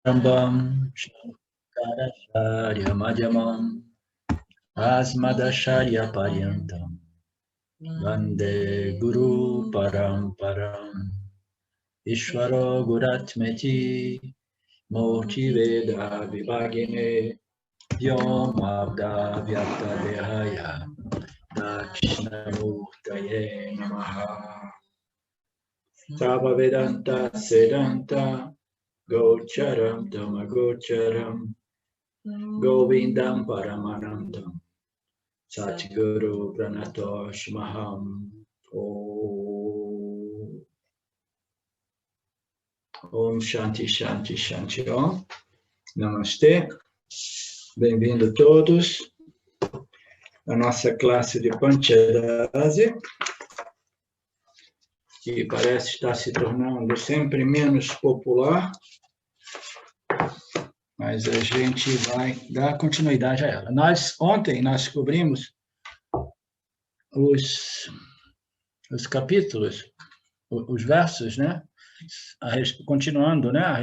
Sambam Shankaracharya Madhyamam Asmadacharya Paryantam Vande Guru Paramparam Ishvaro Guratmeti Murti Veda Vibhagine Vyomabda Vyapta Dehaya Dakshinamurtaye Namaha Tava Vedanta Sedanta Gocharam Tamagocharam Govindam Paramanandam Satguru Pranatosh Maham Om Shanti Shanti Shanti Om Namastê. Bem-vindo todos à nossa classe de Panchadasi, que parece estar se tornando sempre menos popular, mas a gente vai dar continuidade a ela. Ontem nós cobrimos os capítulos, os versos, né? Continuando, né? A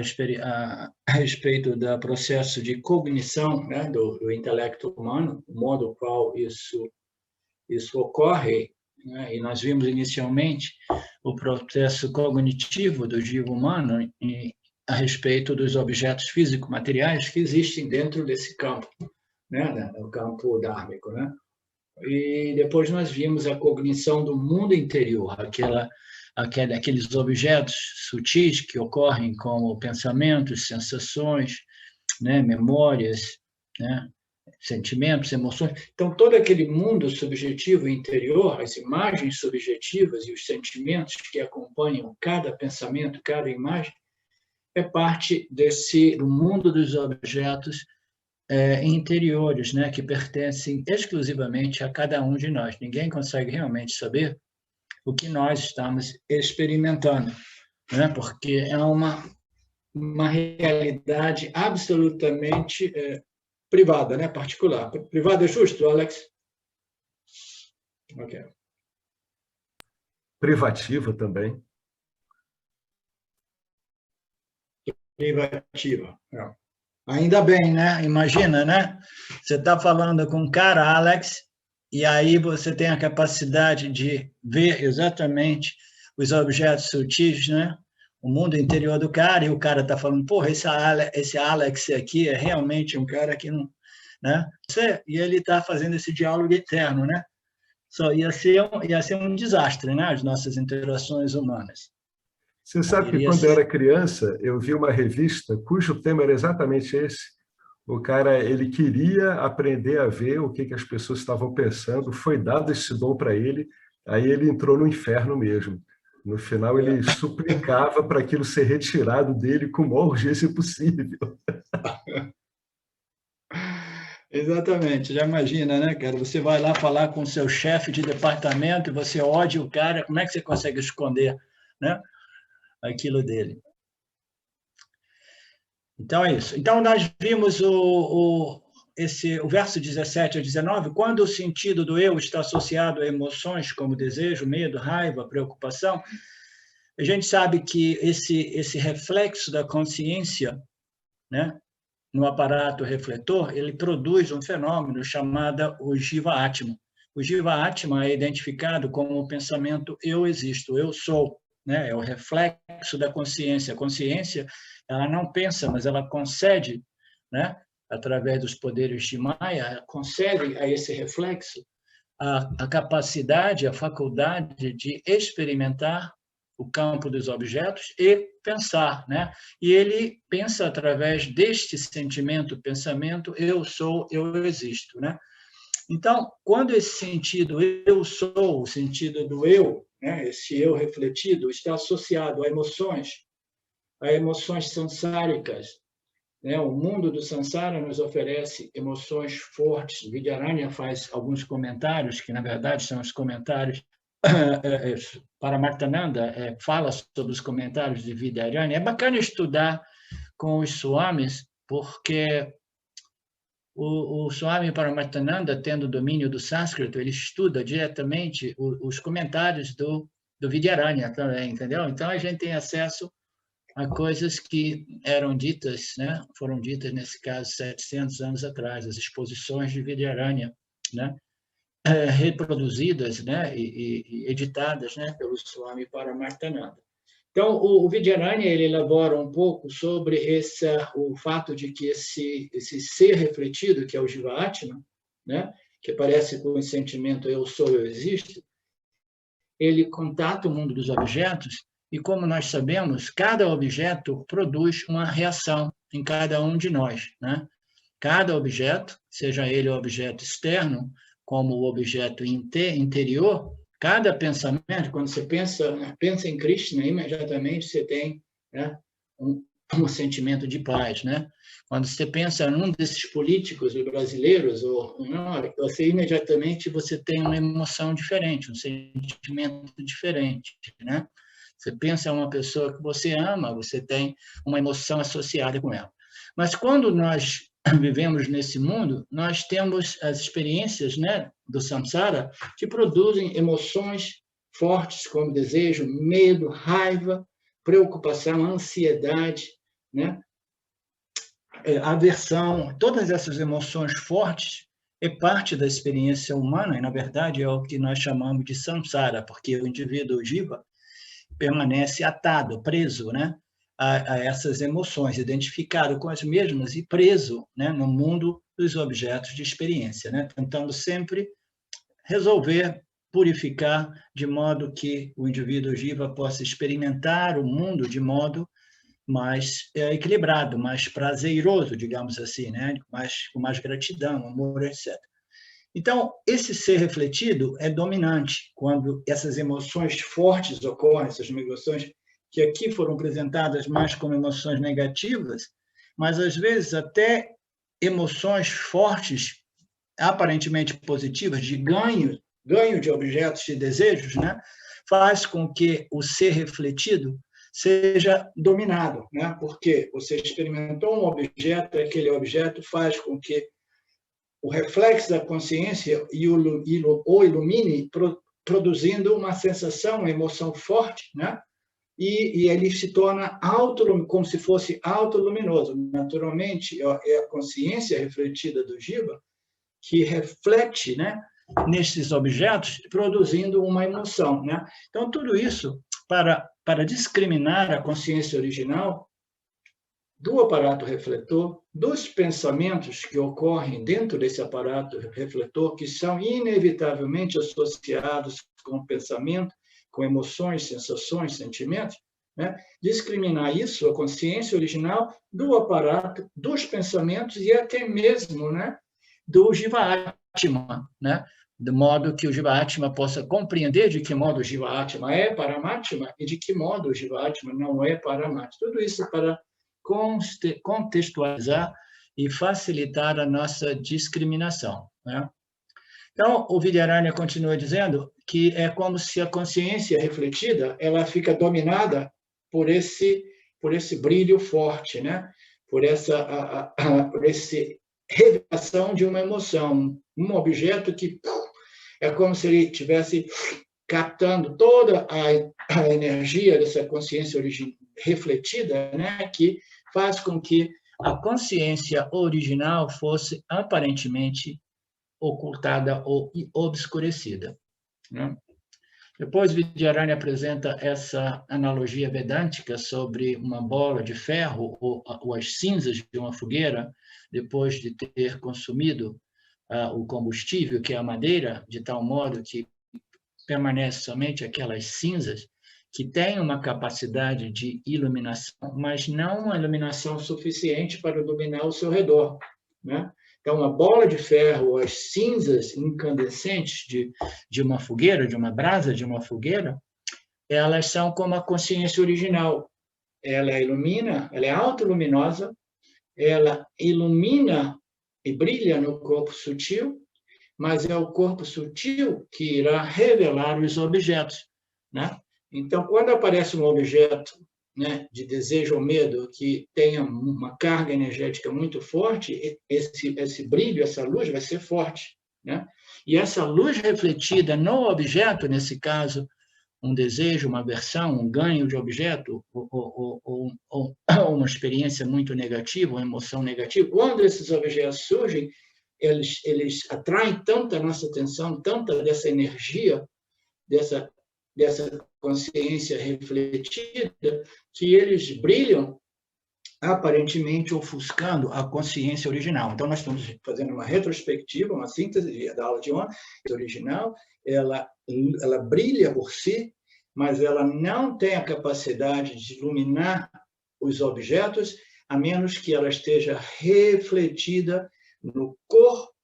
respeito do processo de cognição, né? do intelecto humano, o modo qual isso ocorre, né? E nós vimos inicialmente o processo cognitivo do jiva humano a respeito dos objetos físico-materiais que existem dentro desse campo, né? O campo dármico, né? E depois nós vimos a cognição do mundo interior, aqueles objetos sutis que ocorrem como pensamentos, sensações, né? Memórias, né? Sentimentos, emoções. Então, todo aquele mundo subjetivo interior, as imagens subjetivas e os sentimentos que acompanham cada pensamento, cada imagem, é parte do mundo dos objetos interiores, né, que pertencem exclusivamente a cada um de nós. Ninguém consegue realmente saber o que nós estamos experimentando, né, porque é uma realidade absolutamente privada, né, particular. Privada é justo, Alex? Ok. Privativa também. Privativa, é. Ainda bem, né? Imagina, né? Você está falando com um cara, Alex, e aí você tem a capacidade de ver exatamente os objetos sutis, né? O mundo interior do cara, e o cara está falando, porra, esse Alex aqui é realmente um cara que não... Né? E ele está fazendo esse diálogo eterno, né? Só ia ser um desastre, né? As nossas interações humanas. Você sabe que quando eu era criança, eu vi uma revista cujo tema era exatamente esse. O cara, ele queria aprender a ver o que as pessoas estavam pensando, foi dado esse dom para ele, aí ele entrou no inferno mesmo. No final, ele suplicava para aquilo ser retirado dele com a maior urgência possível. Exatamente, já imagina, né, cara? Você vai lá falar com o seu chefe de departamento e você odia o cara, como é que você consegue esconder, né, aquilo dele? Então é isso. Então nós vimos o verso 17 a 19, quando o sentido do eu está associado a emoções como desejo, medo, raiva, preocupação, a gente sabe que esse reflexo da consciência, né, no aparato refletor, ele produz um fenômeno chamado o Jiva Atma. O Jiva Atma é identificado como o pensamento eu existo, eu sou, né? É o reflexo da consciência. A consciência, ela não pensa, mas ela concede, né? Através dos poderes de Maya, concede a esse reflexo a capacidade, a faculdade de experimentar o campo dos objetos e pensar, né? E ele pensa através deste sentimento, pensamento, eu sou, eu existo, né? Então, quando esse sentido eu sou, o sentido do eu, né? Esse eu refletido está associado a emoções sansáricas, né? O mundo do sansara nos oferece emoções fortes. Vidyaranya faz alguns comentários que na verdade são os comentários Paramartananda fala sobre os comentários de Vidyaranya. É bacana estudar com os swamis, porque o Swami Paramartananda, tendo domínio do sânscrito, ele estuda diretamente os comentários do Vidyaranya também, entendeu? Então, a gente tem acesso a coisas que eram ditas, né? Foram ditas, nesse caso, 700 anos atrás, as exposições de Vidyaranya, né? Reproduzidas, né? e editadas, né? Pelo Swami Paramarthananda. Então, o Vidyaranya ele elabora um pouco sobre o fato de que esse ser refletido, que é o Jiva-Atma, né? Que aparece com o sentimento eu sou, eu existo, ele contata o mundo dos objetos e, como nós sabemos, cada objeto produz uma reação em cada um de nós, né? Cada objeto, seja ele objeto externo, como o objeto interior, cada pensamento, quando você pensa em Krishna, imediatamente você tem, né, um sentimento de paz, né? Quando você pensa num desses políticos brasileiros, você imediatamente você tem uma emoção diferente, um sentimento diferente, né? Você pensa em uma pessoa que você ama, você tem uma emoção associada com ela. Mas quando nós vivemos nesse mundo, nós temos as experiências, né, do samsara que produzem emoções fortes como desejo, medo, raiva, preocupação, ansiedade, né, aversão. Todas essas emoções fortes é parte da experiência humana e, na verdade, é o que nós chamamos de samsara, porque o indivíduo jiva permanece atado, preso, né, a essas emoções, identificado com as mesmas e preso, né, no mundo dos objetos de experiência, né, tentando sempre resolver, purificar, de modo que o indivíduo jiva possa experimentar o mundo de modo mais equilibrado, mais prazeroso, digamos assim, né, com mais gratidão, amor, etc. Então, esse ser refletido é dominante quando essas emoções fortes ocorrem, essas emoções que aqui foram apresentadas mais como emoções negativas, mas às vezes até emoções fortes, aparentemente positivas, de ganho de objetos de desejos, né, faz com que o ser refletido seja dominado, né, porque você experimentou um objeto, aquele objeto faz com que o reflexo da consciência o ilumine, produzindo uma sensação, uma emoção forte, né? E ele se torna como se fosse autoluminoso. Naturalmente, é a consciência refletida do Jiva que reflete, né, nesses objetos, produzindo uma emoção, né? Então, tudo isso para discriminar a consciência original do aparato refletor, dos pensamentos que ocorrem dentro desse aparato refletor, que são inevitavelmente associados com o pensamento, com emoções, sensações, sentimentos, né? Discriminar isso, a consciência original, do aparato, dos pensamentos e até mesmo, né, do Jiva-Atma, né? De modo que o Jiva-Atma possa compreender de que modo o Jiva-Atma é Paramatma e de que modo o Jiva-Atma não é Paramatma. Tudo isso para contextualizar e facilitar a nossa discriminação, né? Então, o Vidyaranya continua dizendo que é como se a consciência refletida ela fica dominada por esse brilho forte, né? Por essa revelação de uma emoção, um objeto que é como se ele estivesse captando toda a energia dessa consciência refletida, né? Que faz com que a consciência original fosse aparentemente ocultada ou obscurecida, né? Depois, Vidyaranya apresenta essa analogia vedântica sobre uma bola de ferro ou as cinzas de uma fogueira, depois de ter consumido o combustível, que é a madeira, de tal modo que permanece somente aquelas cinzas que têm uma capacidade de iluminação, mas não uma iluminação suficiente para iluminar o seu redor, né? Então, uma bola de ferro, as cinzas incandescentes de uma fogueira, de uma brasa de uma fogueira, elas são como a consciência original. Ela ilumina, ela é autoluminosa, ela ilumina e brilha no corpo sutil, mas é o corpo sutil que irá revelar os objetos, né? Então, quando aparece um objeto, né, de desejo ou medo que tenha uma carga energética muito forte, esse brilho, essa luz vai ser forte, né? E essa luz refletida no objeto, nesse caso, um desejo, uma aversão, um ganho de objeto, ou uma experiência muito negativa, uma emoção negativa. Quando esses objetos surgem, eles atraem tanta nossa atenção, tanta dessa energia, dessa consciência refletida, que eles brilham, aparentemente ofuscando a consciência original. Então, nós estamos fazendo uma retrospectiva, uma síntese da aula de ontem. A original, ela brilha por si, mas ela não tem a capacidade de iluminar os objetos, a menos que ela esteja refletida no corpo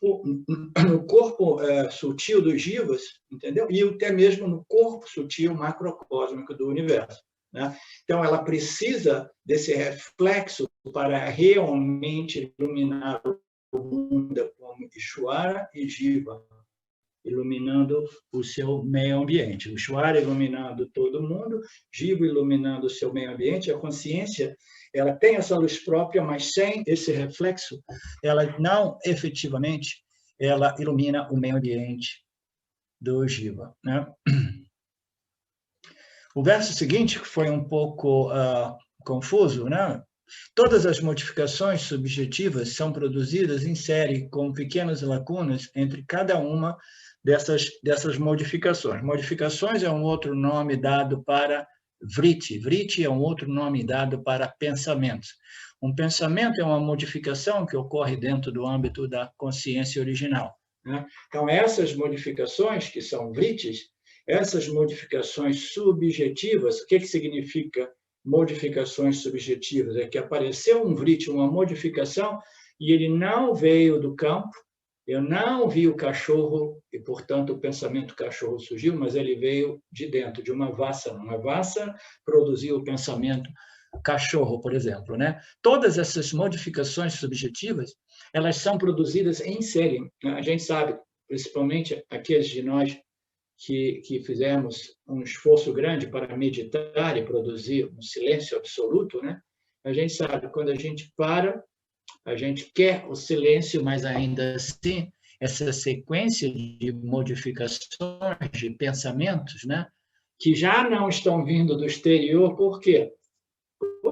sutil dos jivas, entendeu? E até mesmo no corpo sutil macrocósmico do universo, né? Então, ela precisa desse reflexo para realmente iluminar o mundo como Ishvara e Jiva, iluminando o seu meio ambiente. O Ishvara iluminando todo mundo, Jiva iluminando o seu meio ambiente. A consciência, ela tem essa luz própria, mas sem esse reflexo, ela não efetivamente ela ilumina o meio ambiente do Jiva, né? O verso seguinte, que foi um pouco confuso, né? Todas as modificações subjetivas são produzidas em série, com pequenas lacunas entre cada uma dessas modificações. Modificações é um outro nome dado para vritti. Vritti é um outro nome dado para pensamentos. Um pensamento é uma modificação que ocorre dentro do âmbito da consciência original, né? Então, essas modificações, que são vrittis, essas modificações subjetivas, o que significa modificações subjetivas? É que apareceu um vritti, uma modificação, e ele não veio do campo, eu não vi o cachorro, e, portanto, o pensamento cachorro surgiu, mas ele veio de dentro, de uma vassana. Uma vassana produziu o pensamento cachorro, por exemplo, né? Todas essas modificações subjetivas, elas são produzidas em série. A gente sabe, principalmente aqueles de nós que fizemos um esforço grande para meditar e produzir um silêncio absoluto, né? A gente sabe, quando a gente para, a gente quer o silêncio, mas ainda assim, essa sequência de modificações, de pensamentos, né? Que já não estão vindo do exterior, por quê?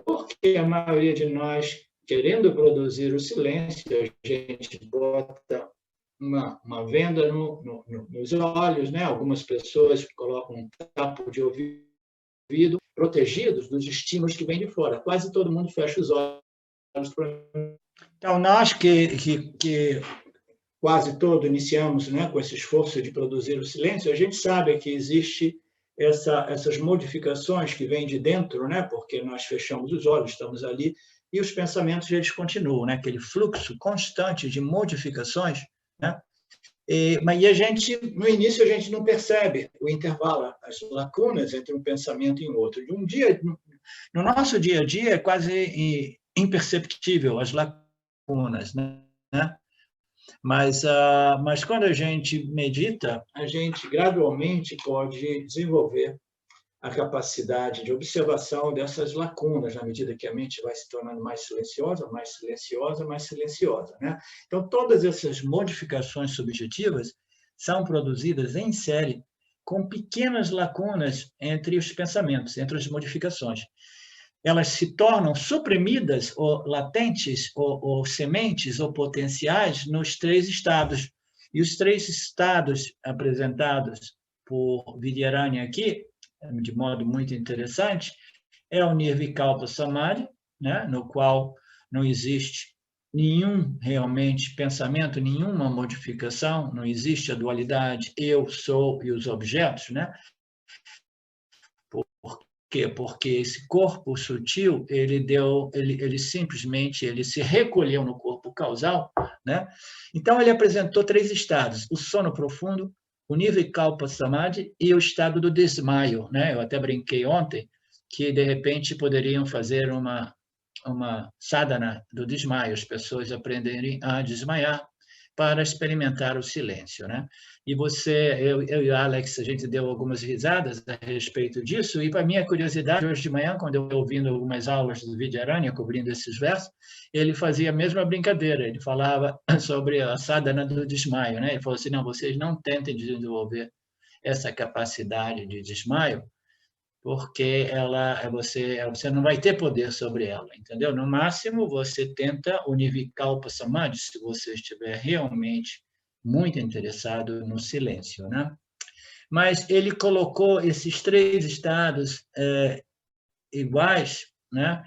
Porque a maioria de nós, querendo produzir o silêncio, a gente bota uma venda nos olhos, né? Algumas pessoas colocam um tapo de ouvido, protegidos dos estímulos que vêm de fora. Quase todo mundo fecha os olhos. Então, nós que quase todo iniciamos, né, com esse esforço de produzir o silêncio, a gente sabe que existe essas modificações que vêm de dentro, né, porque nós fechamos os olhos, estamos ali, e os pensamentos eles continuam, né, aquele fluxo constante de modificações, né? Mas a gente, no início, a gente não percebe o intervalo, as lacunas entre um pensamento e outro. No nosso dia a dia, é quase imperceptível as lacunas, né? Mas quando a gente medita, a gente gradualmente pode desenvolver a capacidade de observação dessas lacunas, na medida que a mente vai se tornando mais silenciosa, mais silenciosa, mais silenciosa, né? Então, todas essas modificações subjetivas são produzidas em série, com pequenas lacunas entre os pensamentos, entre as modificações. Elas se tornam suprimidas, ou latentes, ou sementes, ou potenciais, nos 3 estados. E os 3 estados apresentados por Vidyaranya aqui, de modo muito interessante, é o Nirvikalpa Samadhi, né, no qual não existe nenhum realmente pensamento, nenhuma modificação, não existe a dualidade eu, sou e os objetos, né? Por quê? Porque esse corpo sutil, ele simplesmente se recolheu no corpo causal, né? Então ele apresentou 3 estados: o sono profundo, o Nirvikalpa Samadhi e o estado do desmaio, né? Eu até brinquei ontem que, de repente, poderiam fazer uma sadhana do desmaio, as pessoas aprenderem a desmaiar para experimentar o silêncio, né? E eu e o Alex, a gente deu algumas risadas a respeito disso, e para minha curiosidade, hoje de manhã, quando eu ouvindo algumas aulas do Vidyaranya, cobrindo esses versos, ele fazia a mesma brincadeira, ele falava sobre a sadhana do desmaio, né? Ele falou assim, não, vocês não tentem desenvolver essa capacidade de desmaio, porque você não vai ter poder sobre ela, entendeu? No máximo, você tenta univikalpa samadhi, se você estiver realmente muito interessado no silêncio, né? Mas ele colocou esses 3 estados iguais, né?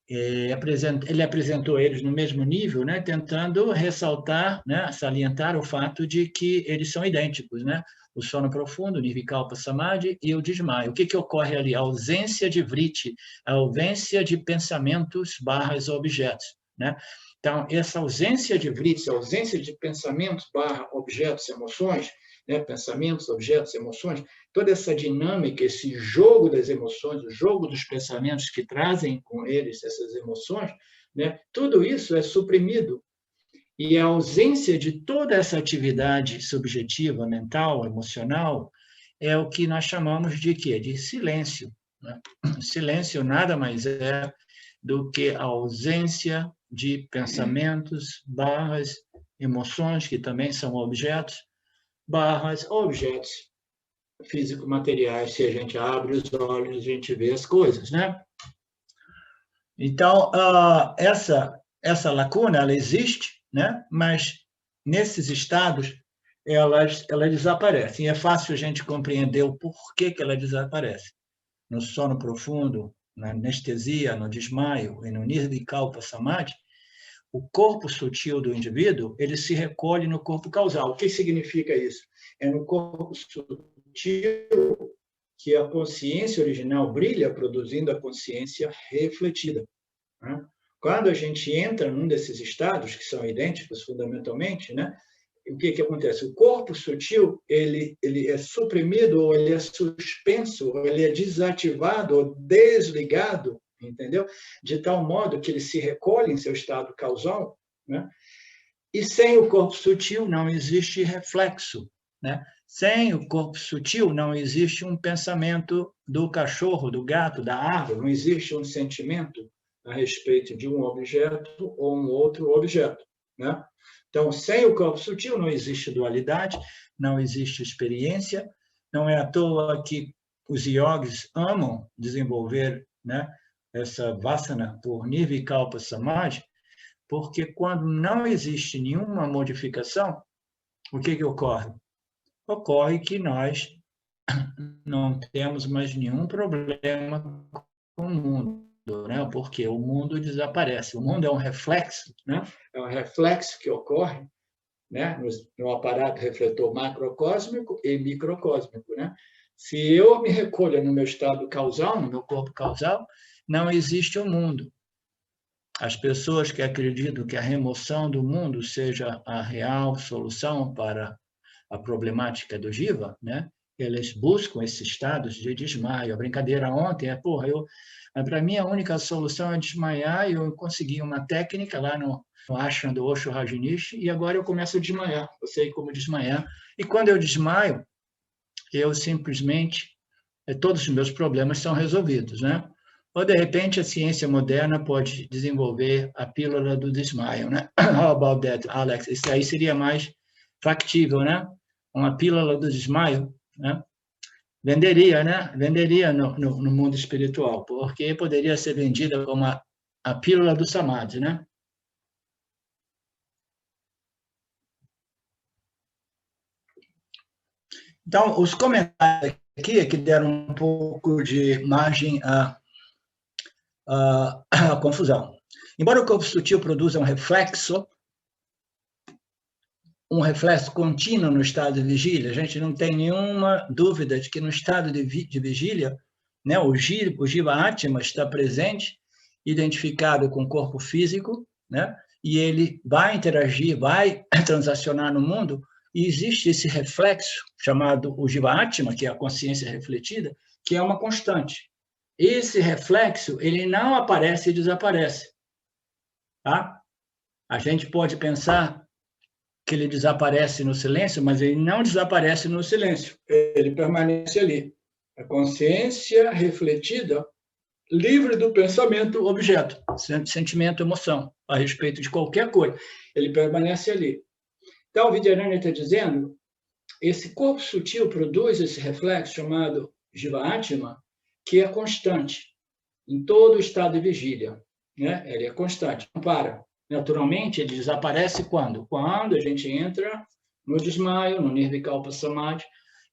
Ele apresentou eles no mesmo nível, né? Tentando ressaltar, né? Salientar o fato de que eles são idênticos, né? O sono profundo, o Nirvikalpa Samadhi, e o desmaio. O que ocorre ali? A ausência de vritti, a ausência de pensamentos / objetos, né? Então, essa ausência de vritti, a ausência de pensamentos / objetos, emoções, né? Pensamentos, objetos, emoções, toda essa dinâmica, esse jogo das emoções, o jogo dos pensamentos que trazem com eles essas emoções, né? Tudo isso é suprimido. E a ausência de toda essa atividade subjetiva, mental, emocional, é o que nós chamamos de quê? De silêncio, né? Silêncio nada mais é do que a ausência de pensamentos / emoções, que também são objetos, / objetos físico-materiais. Se a gente abre os olhos, a gente vê as coisas, né? Então, essa lacuna, ela existe, né? Mas nesses estados, ela desaparece. E é fácil a gente compreender o porquê que ela desaparece. No sono profundo, na anestesia, no desmaio e no nirvikalpa samadhi, o corpo sutil do indivíduo, ele se recolhe no corpo causal. O que significa isso? É no corpo sutil que a consciência original brilha, produzindo a consciência refletida. Quando a gente entra num desses estados, que são idênticos fundamentalmente, né, o que acontece? O corpo sutil ele é suprimido, ou ele é suspenso, ou ele é desativado, ou desligado, entendeu? De tal modo que ele se recolhe em seu estado causal, né? E sem o corpo sutil não existe reflexo, né? Sem o corpo sutil não existe um pensamento do cachorro, do gato, da árvore, não existe um sentimento a respeito de um objeto ou um outro objeto, né? Então, sem o corpo sutil não existe dualidade, não existe experiência. Não é à toa que os yogis amam desenvolver, né, essa vasana por nirvikalpa samadhi, porque quando não existe nenhuma modificação, o que ocorre? Ocorre que nós não temos mais nenhum problema com o mundo, né? Porque o mundo desaparece. O mundo é um reflexo, né? É um reflexo que ocorre, né, no aparato refletor macrocósmico e microcósmico, né? Se eu me recolho no meu estado causal, no meu corpo causal, não existe o mundo. As pessoas que acreditam que a remoção do mundo seja a real solução para a problemática do jiva, né? Eles buscam esses estados de desmaio. A brincadeira ontem para mim, a única solução é desmaiar, e eu consegui uma técnica lá no ashram do Osho Rajneesh, e agora eu começo a desmaiar. Eu sei como desmaiar. E quando eu desmaio, eu simplesmente, todos os meus problemas são resolvidos, né? Ou, de repente, a ciência moderna pode desenvolver a pílula do desmaio, né? How about that, Alex? Isso aí seria mais factível, né? Uma pílula do desmaio, né? Venderia, né? Venderia no mundo espiritual, porque poderia ser vendida como a pílula do samadhi, né? Então, os comentários aqui que deram um pouco de margem à confusão. Embora o corpo sutil produza um reflexo contínuo no estado de vigília, a gente não tem nenhuma dúvida de que no estado de vigília, né, o Jiva Atma está presente, identificado com o corpo físico, né, e ele vai interagir, vai transacionar no mundo, e existe esse reflexo chamado o Jiva Atma, que é a consciência refletida, que é uma constante. Esse reflexo, ele não aparece e desaparece. Tá? A gente pode pensar que ele desaparece no silêncio, mas ele não desaparece no silêncio. Ele permanece ali. A consciência refletida, livre do pensamento objeto, sentimento, emoção, a respeito de qualquer coisa. Ele permanece ali. Então, o Vidyaranya está dizendo, esse corpo sutil produz esse reflexo chamado Jiva Atma, que é constante em todo o estado de vigília, né? Ele é constante, não para. Naturalmente, ele desaparece quando? Quando a gente entra no desmaio, no nirvikalpa samadhi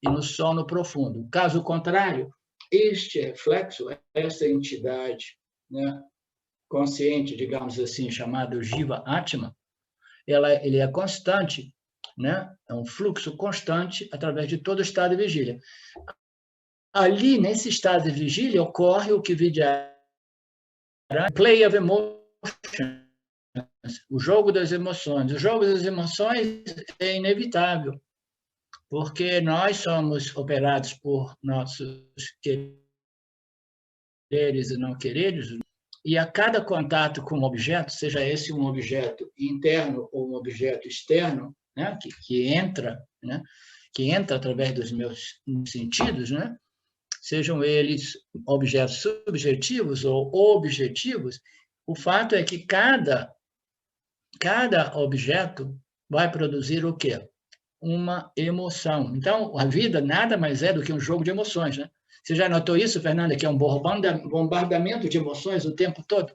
e no sono profundo. Caso contrário, este reflexo, essa entidade, né, consciente, digamos assim, chamada Jiva Atma, ele é constante, né? É um fluxo constante através de todo o estado de vigília. Ali, nesse estado de vigília, ocorre o que Vidyarani play of emotions, o jogo das emoções. O jogo das emoções é inevitável, porque nós somos operados por nossos quereres e não quereres, e a cada contato com um objeto, seja esse um objeto interno ou um objeto externo, né, que entra através dos meus sentidos, né, sejam eles objetos subjetivos ou objetivos, o fato é que cada objeto vai produzir o quê? Uma emoção. Então, a vida nada mais é do que um jogo de emoções, né? Você já notou isso, Fernanda, que é um bombardamento de emoções o tempo todo?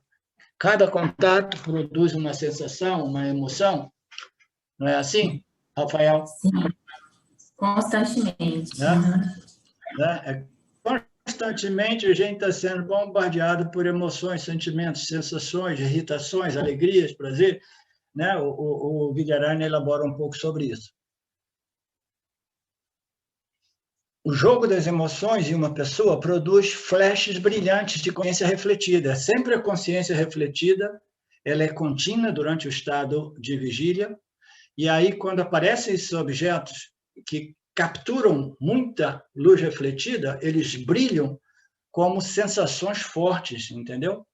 Cada contato produz uma sensação, uma emoção. Não é assim, Rafael? Sim, constantemente. Né? Constantemente a gente está sendo bombardeado por emoções, sentimentos, sensações, irritações, alegrias, prazer. Né? O Vidyarani elabora um pouco sobre isso. O jogo das emoções em uma pessoa produz flashes brilhantes de consciência refletida. Sempre a consciência refletida, ela é contínua durante o estado de vigília, e aí quando aparecem esses objetos que capturam muita luz refletida, eles brilham como sensações fortes, entendeu?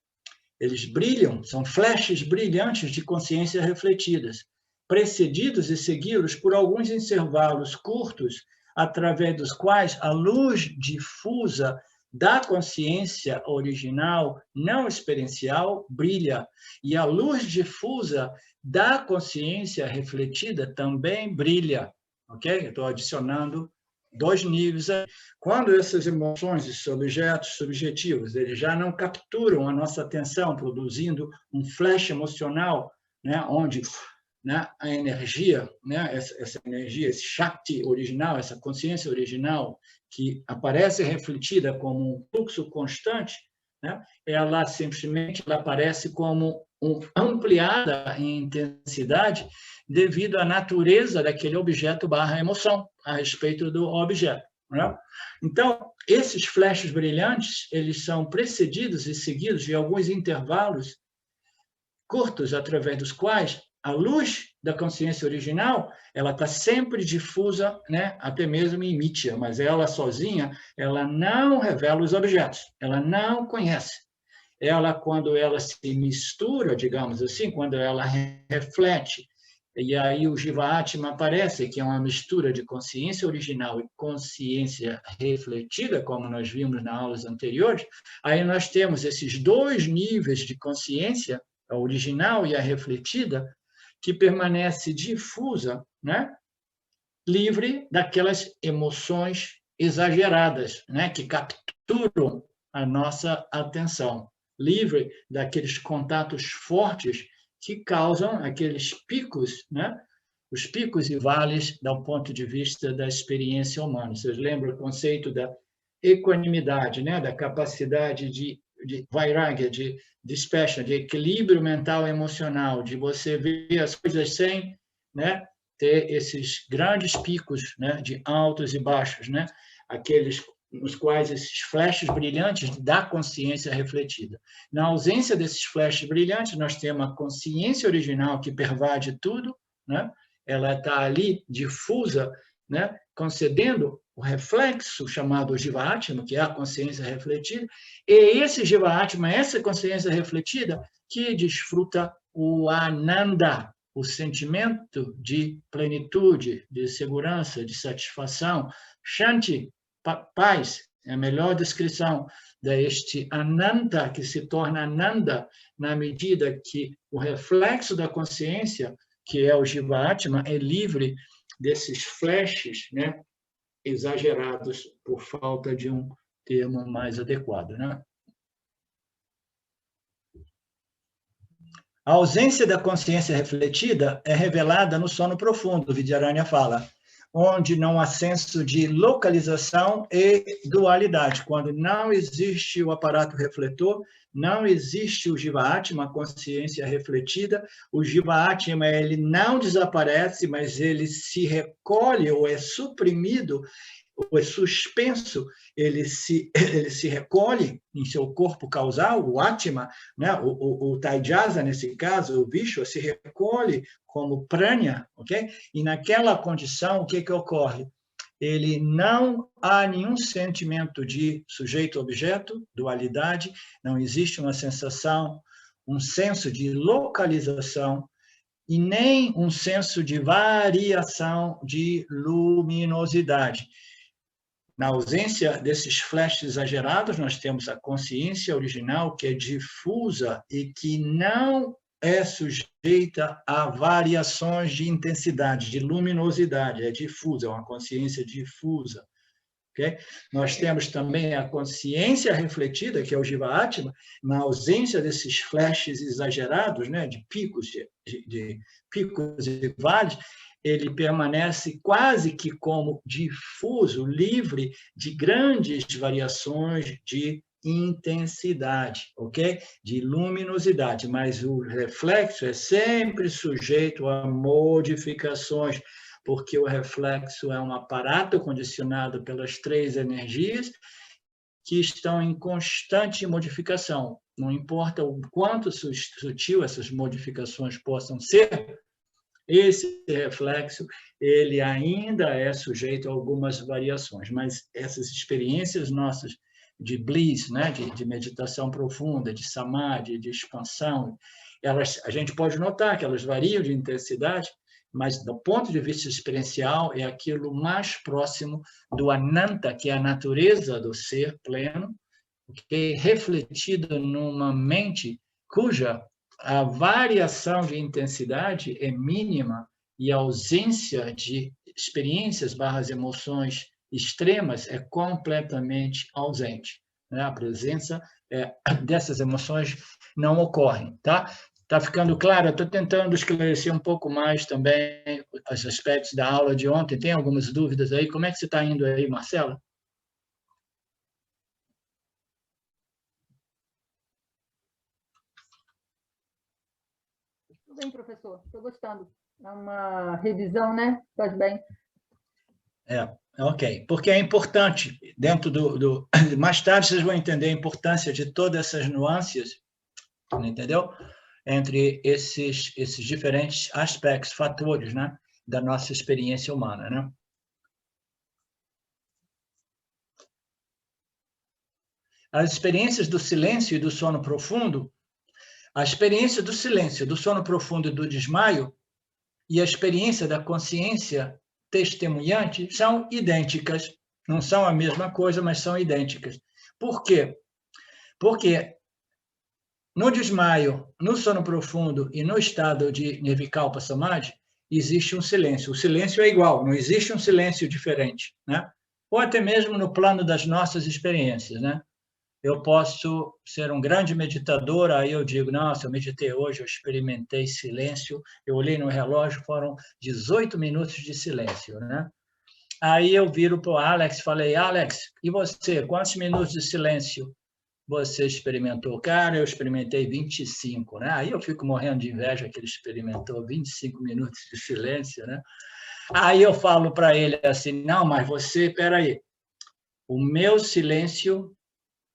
Eles brilham, são flashes brilhantes de consciência refletidas, precedidos e seguidos por alguns intervalos curtos, através dos quais a luz difusa da consciência original não experiencial brilha, e a luz difusa da consciência refletida também brilha. Ok? Estou adicionando 2 níveis. Quando essas emoções, esses objetos subjetivos, eles já não capturam a nossa atenção, produzindo um flash emocional, né, onde, né, a energia, né, essa energia, esse Shakti original, essa consciência original, que aparece refletida como um fluxo constante, né, ela simplesmente aparece como ampliada em intensidade devido à natureza daquele objeto / emoção a respeito do objeto. Né? Então, esses flashes brilhantes, eles são precedidos e seguidos de alguns intervalos curtos, através dos quais a luz da consciência original, ela está sempre difusa, né, até mesmo em Mitya, mas ela sozinha, ela não revela os objetos, ela não conhece. Ela, quando ela se mistura, digamos assim, quando ela reflete, e aí o Jiva Atma aparece, que é uma mistura de consciência original e consciência refletida, como nós vimos nas aulas anteriores, aí nós temos esses 2 níveis de consciência, a original e a refletida, que permanece difusa, né? Livre daquelas emoções exageradas, né? Que capturam a nossa atenção, livre daqueles contatos fortes que causam aqueles picos, né? Os picos e vales do ponto de vista da experiência humana. Vocês lembram o conceito da equanimidade, né? Da capacidade de vairagya, de dispassion, de equilíbrio mental e emocional, de você ver as coisas sem, né, ter esses grandes picos, né, de altos e baixos, né, aqueles nos quais esses flashes brilhantes da consciência refletida. Na ausência desses flashes brilhantes, nós temos a consciência original que pervade tudo, né? Ela está ali difusa, né, concedendo o reflexo chamado Jiva Atma, que é a consciência refletida, e esse Jiva Atma, essa consciência refletida, que desfruta o Ananda, o sentimento de plenitude, de segurança, de satisfação, Shanti, paz, é a melhor descrição deste Ananta, que se torna Ananda na medida que o reflexo da consciência, que é o Jiva Atma, é livre desses flashes, né, exagerados por falta de um termo mais adequado, né? A ausência da consciência refletida é revelada no sono profundo, Vidyaranya fala, onde não há senso de localização e dualidade. Quando não existe o aparato refletor, não existe o Jiva-Atma, a consciência refletida. O Jiva-Atma, ele não desaparece, mas ele se recolhe ou é suprimido, ou é suspenso, ele se recolhe em seu corpo causal, o Atma, né? o Taijasa, nesse caso, o Vishwa, se recolhe como prânia, ok? E naquela condição, o que ocorre? Ele não há nenhum sentimento de sujeito-objeto, dualidade, não existe uma sensação, um senso de localização, e nem um senso de variação de luminosidade. Na ausência desses flashes exagerados, nós temos a consciência original, que é difusa e que não é sujeita a variações de intensidade, de luminosidade, é difusa, é uma consciência difusa. Okay? Nós temos também a consciência refletida, que é o Jiva-Atma, na ausência desses flashes exagerados, né, de picos e vales, ele permanece quase que como difuso, livre de grandes variações de intensidade, ok? De luminosidade, mas o reflexo é sempre sujeito a modificações, porque o reflexo é um aparato condicionado pelas 3 energias que estão em constante modificação. Não importa o quanto sutil essas modificações possam ser, esse reflexo ele ainda é sujeito a algumas variações, mas essas experiências nossas de bliss, né, de meditação profunda, de samadhi, de expansão, a gente pode notar que elas variam de intensidade, mas do ponto de vista experiencial é aquilo mais próximo do Ananta, que é a natureza do ser pleno, que é refletido numa mente cuja a variação de intensidade é mínima e a ausência de experiências / emoções extremas é completamente ausente. Né? A presença dessas emoções não ocorre. Tá ficando claro? Estou tentando esclarecer um pouco mais também os aspectos da aula de ontem. Tem algumas dúvidas aí? Como é que você está indo aí, Marcela? Tudo bem, professor. Estou gostando. É uma revisão, né? Faz bem. Ok. Porque é importante, dentro mais tarde vocês vão entender a importância de todas essas nuances, entendeu? Entre esses diferentes aspectos, fatores, né? Da nossa experiência humana, né? As experiências do silêncio e do sono profundo, a experiência do silêncio, do sono profundo e do desmaio e a experiência da consciência testemunhante são idênticas. Não são a mesma coisa, mas são idênticas. Por quê? Porque no desmaio, no sono profundo e no estado de Nirvikalpa Samadhi, existe um silêncio. O silêncio é igual, não existe um silêncio diferente, né? Ou até mesmo no plano das nossas experiências, né? Eu posso ser um grande meditador, aí eu digo, nossa, eu meditei hoje, eu experimentei silêncio, eu olhei no relógio, foram 18 minutos de silêncio, né? Aí eu viro para o Alex e falei, Alex, e você, quantos minutos de silêncio você experimentou? Cara, eu experimentei 25, né? Aí eu fico morrendo de inveja que ele experimentou 25 minutos de silêncio, né? Aí eu falo para ele assim, não, mas você, peraí, o meu silêncio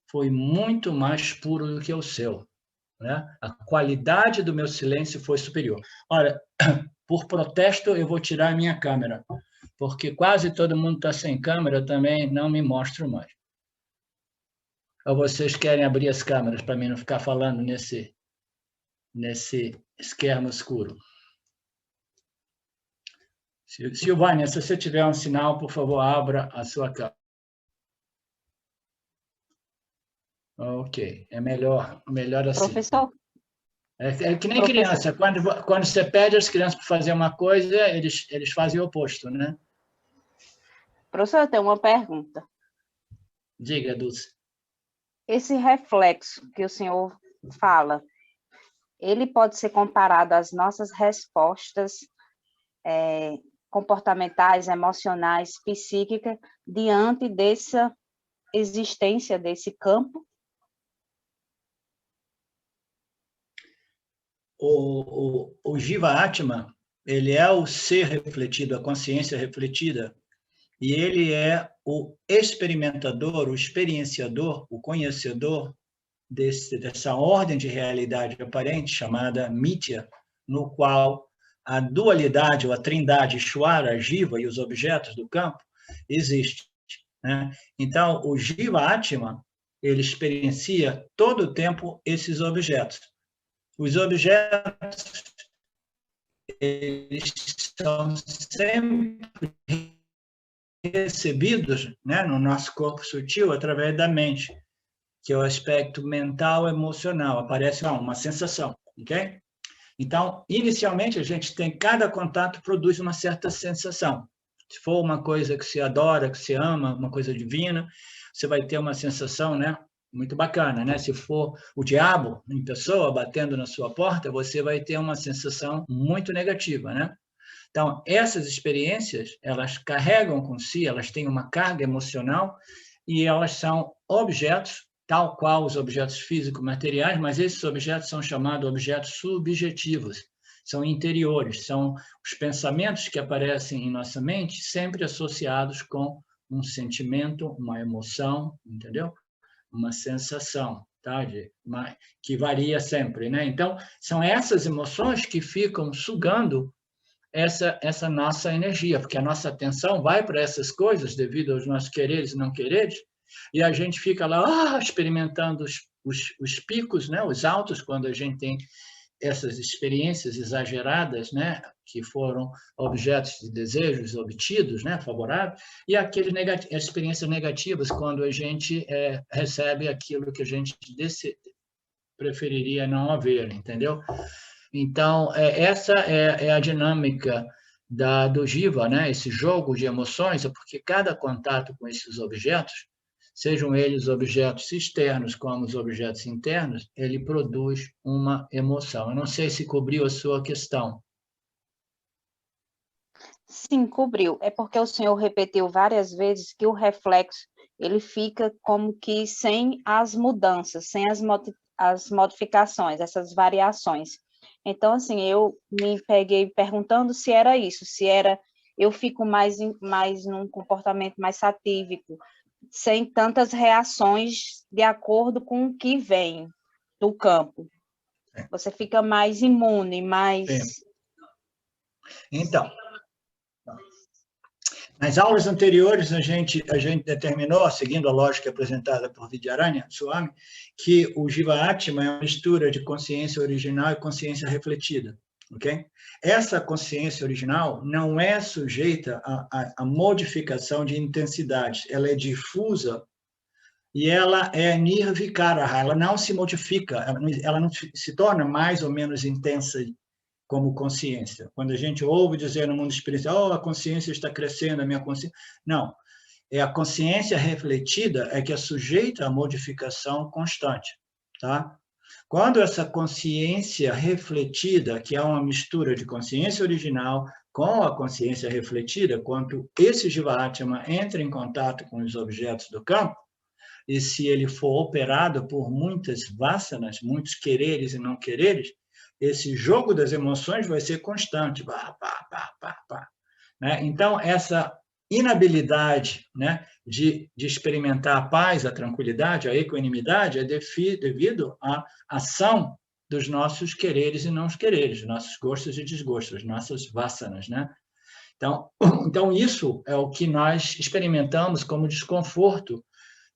foi muito mais puro do que o seu, né? A qualidade do meu silêncio foi superior. Olha, por protesto, eu vou tirar a minha câmera, porque quase todo mundo está sem câmera, eu também não me mostro mais. Ou vocês querem abrir as câmeras para mim não ficar falando nesse esquema escuro? Silvânia, se você tiver um sinal, por favor, abra a sua câmera. Ok, é melhor assim. Professor? É que nem criança, quando você pede as crianças para fazer uma coisa, eles fazem o oposto, né? Professor, eu tenho uma pergunta. Diga, Dulce. Esse reflexo que o senhor fala, ele pode ser comparado às nossas respostas comportamentais, emocionais, psíquicas, diante dessa existência desse campo? O Jiva Atma, ele é o ser refletido, a consciência refletida, e ele é o experimentador, o experienciador, o conhecedor dessa ordem de realidade aparente chamada Mithya, no qual a dualidade ou a trindade Ishvara, Jiva e os objetos do campo existe, né? Então, o Jiva Atma, ele experiencia todo o tempo esses objetos. Os objetos, eles são sempre recebidos, né, no nosso corpo sutil através da mente, que é o aspecto mental emocional. Aparece uma sensação, ok? Então, inicialmente, a gente tem, cada contato produz uma certa sensação. Se for uma coisa que você adora, que você ama, uma coisa divina, você vai ter uma sensação, né, muito bacana, né? Se for o diabo em pessoa batendo na sua porta, você vai ter uma sensação muito negativa, né? Então, essas experiências, elas carregam com si, elas têm uma carga emocional e elas são objetos, tal qual os objetos físico-materiais, mas esses objetos são chamados objetos subjetivos, são interiores, são os pensamentos que aparecem em nossa mente, sempre associados com um sentimento, uma emoção, entendeu? Uma sensação, tá? Que varia sempre, né? Então, são essas emoções que ficam sugando essa nossa energia, porque a nossa atenção vai para essas coisas devido aos nossos quereres e não quereres, e a gente fica lá experimentando os picos, né? Os altos, quando a gente tem essas experiências exageradas, né, que foram objetos de desejos obtidos, né, favoráveis, e aquelas experiências negativas, quando a gente recebe aquilo que a gente preferiria não haver, entendeu? Então, essa é a dinâmica do Jiva, né, esse jogo de emoções, porque cada contato com esses objetos, sejam eles objetos externos como os objetos internos, ele produz uma emoção. Eu não sei se cobriu a sua questão. Sim, cobriu. É porque o senhor repetiu várias vezes que o reflexo ele fica como que sem as mudanças, sem as modificações, essas variações. Então, assim, eu me peguei perguntando se era isso, se era eu fico mais num comportamento mais satívico, sem tantas reações de acordo com o que vem do campo. Você fica mais imune, mais... Sim. Então, nas aulas anteriores, a gente determinou, seguindo a lógica apresentada por Vidyaranya Swami, que o Jiva Atma é uma mistura de consciência original e consciência refletida. Okay? Essa consciência original não é sujeita a modificação de intensidade, ela é difusa e ela é nirvikara, ela não se modifica, ela não se torna mais ou menos intensa como consciência. Quando a gente ouve dizer no mundo espiritual, a consciência está crescendo, a minha consciência... Não, é a consciência refletida é que é sujeita à modificação constante, tá? Quando essa consciência refletida, que é uma mistura de consciência original com a consciência refletida, quando esse Jiva Atma entra em contato com os objetos do campo, e se ele for operado por muitas vasanas, muitos quereres e não quereres, esse jogo das emoções vai ser constante. Né? Então, essa inabilidade, né, de experimentar a paz, a tranquilidade, a equanimidade, é devido à ação dos nossos quereres e não quereres, nossos gostos e desgostos, nossas vasanas, né? Então, isso é o que nós experimentamos como desconforto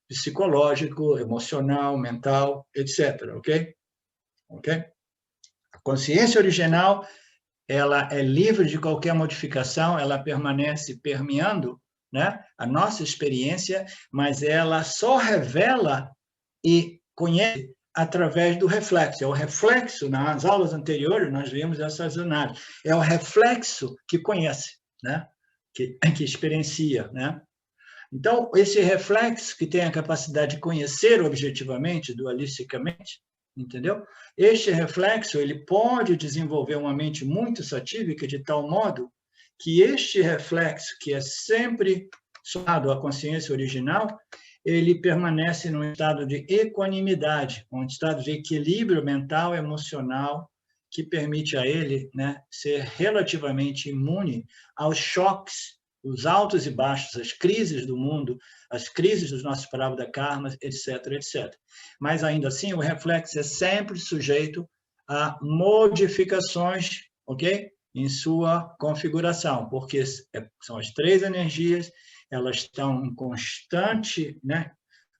psicológico, emocional, mental, etc. Ok? A consciência original, ela é livre de qualquer modificação, ela permanece permeando, né, a nossa experiência, mas ela só revela e conhece através do reflexo. É o reflexo, nas aulas anteriores nós vimos essas análises, é o reflexo que conhece, né, que experiencia, né? Então, esse reflexo que tem a capacidade de conhecer objetivamente, dualisticamente, entendeu? Este reflexo ele pode desenvolver uma mente muito satívica de tal modo que este reflexo, que é sempre somado à consciência original, ele permanece num estado de equanimidade, um estado de equilíbrio mental e emocional que permite a ele, né, ser relativamente imune aos choques, os altos e baixos, as crises do mundo, as crises dos nossos prarabdha karmas, etc, etc. Mas, ainda assim, o reflexo é sempre sujeito a modificações, ok? Em sua configuração, porque são as três energias, elas estão em constante, né,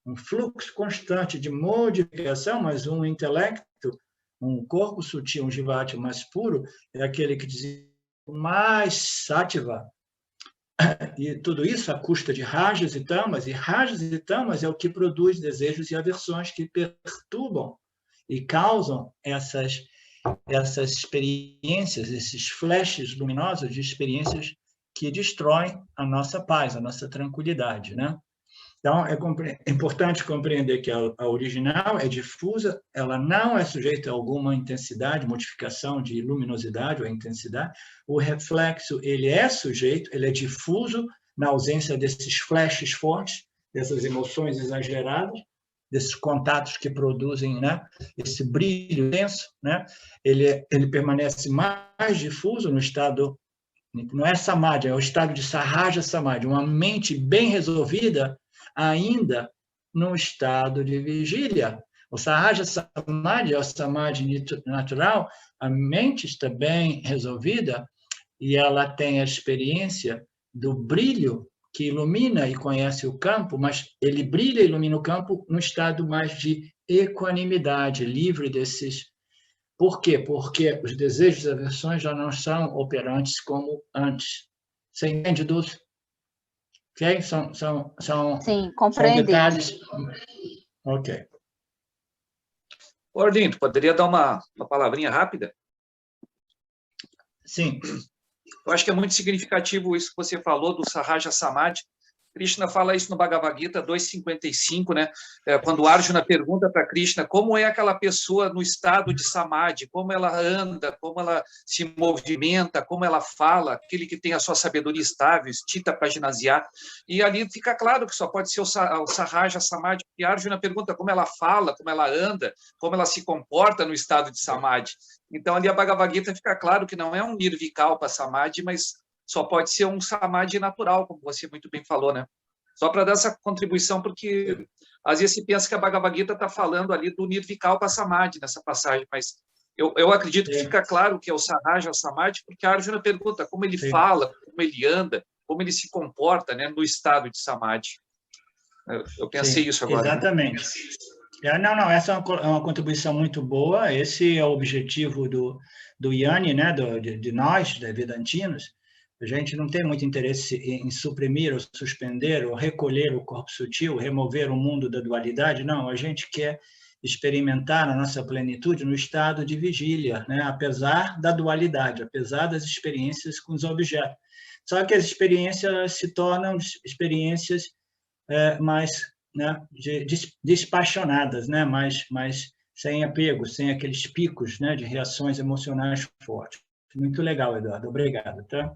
um fluxo constante de modificação, mas um intelecto, um corpo sutil, um jivati mais puro, é aquele que diz mais sattva. E tudo isso à custa de rajas e tamas, e rajas e tamas é o que produz desejos e aversões que perturbam e causam essas experiências, esses flashes luminosos de experiências que destroem a nossa paz, a nossa tranquilidade, né? Então, é importante compreender que a original é difusa, ela não é sujeita a alguma intensidade, modificação de luminosidade ou intensidade. O reflexo, ele é sujeito, ele é difuso na ausência desses flashes fortes, dessas emoções exageradas, desses contatos que produzem, né, esse brilho intenso, né? Ele permanece mais difuso no estado, não é samadhi, é o estado de sahaja samadhi, uma mente bem resolvida, ainda no estado de vigília. O sahaja samadhi é o samadhi natural, a mente está bem resolvida e ela tem a experiência do brilho que ilumina e conhece o campo, mas ele brilha e ilumina o campo num estado mais de equanimidade, livre desses. Por quê? Porque os desejos e aversões já não são operantes como antes. Você entende, Dulce? Ok? Sim, compreendi. Detalhes. Ok. Arlindo, poderia dar uma palavrinha rápida? Sim. Eu acho que é muito significativo isso que você falou do Sahaja Samadhi. Krishna fala isso no Bhagavad Gita 2.55, né? Quando Arjuna pergunta para Krishna como é aquela pessoa no estado de Samadhi, como ela anda, como ela se movimenta, como ela fala, aquele que tem a sua sabedoria estável, Stita Prajnasya. E ali fica claro que só pode ser o Sahaja Samadhi, porque Arjuna pergunta como ela fala, como ela anda, como ela se comporta no estado de Samadhi. Então, ali a Bhagavad Gita fica claro que não é um Nirvikalpa Samadhi, mas só pode ser um samadhi natural, como você muito bem falou, né? Só para dar essa contribuição, porque às vezes se pensa que a Bhagavad Gita está falando ali do Nirvikalpa Samadhi nessa passagem, mas eu acredito que fica claro que é o Sahaja Samadhi, porque a Arjuna pergunta como ele fala, como ele anda, como ele se comporta, né, no estado de Samadhi. Eu pensei isso agora. Exatamente. Não, essa é uma contribuição muito boa, esse é o objetivo do Yanni, né, de nós, da Vedantinos. A gente não tem muito interesse em suprimir ou suspender ou recolher o corpo sutil, remover o mundo da dualidade, não, a gente quer experimentar a nossa plenitude no estado de vigília, né? Apesar da dualidade, apesar das experiências com os objetos. Só que as experiências se tornam experiências mais, né, despaixonadas, né? mais sem apego, sem aqueles picos, né, de reações emocionais fortes. Muito legal, Eduardo. Obrigado. Tá?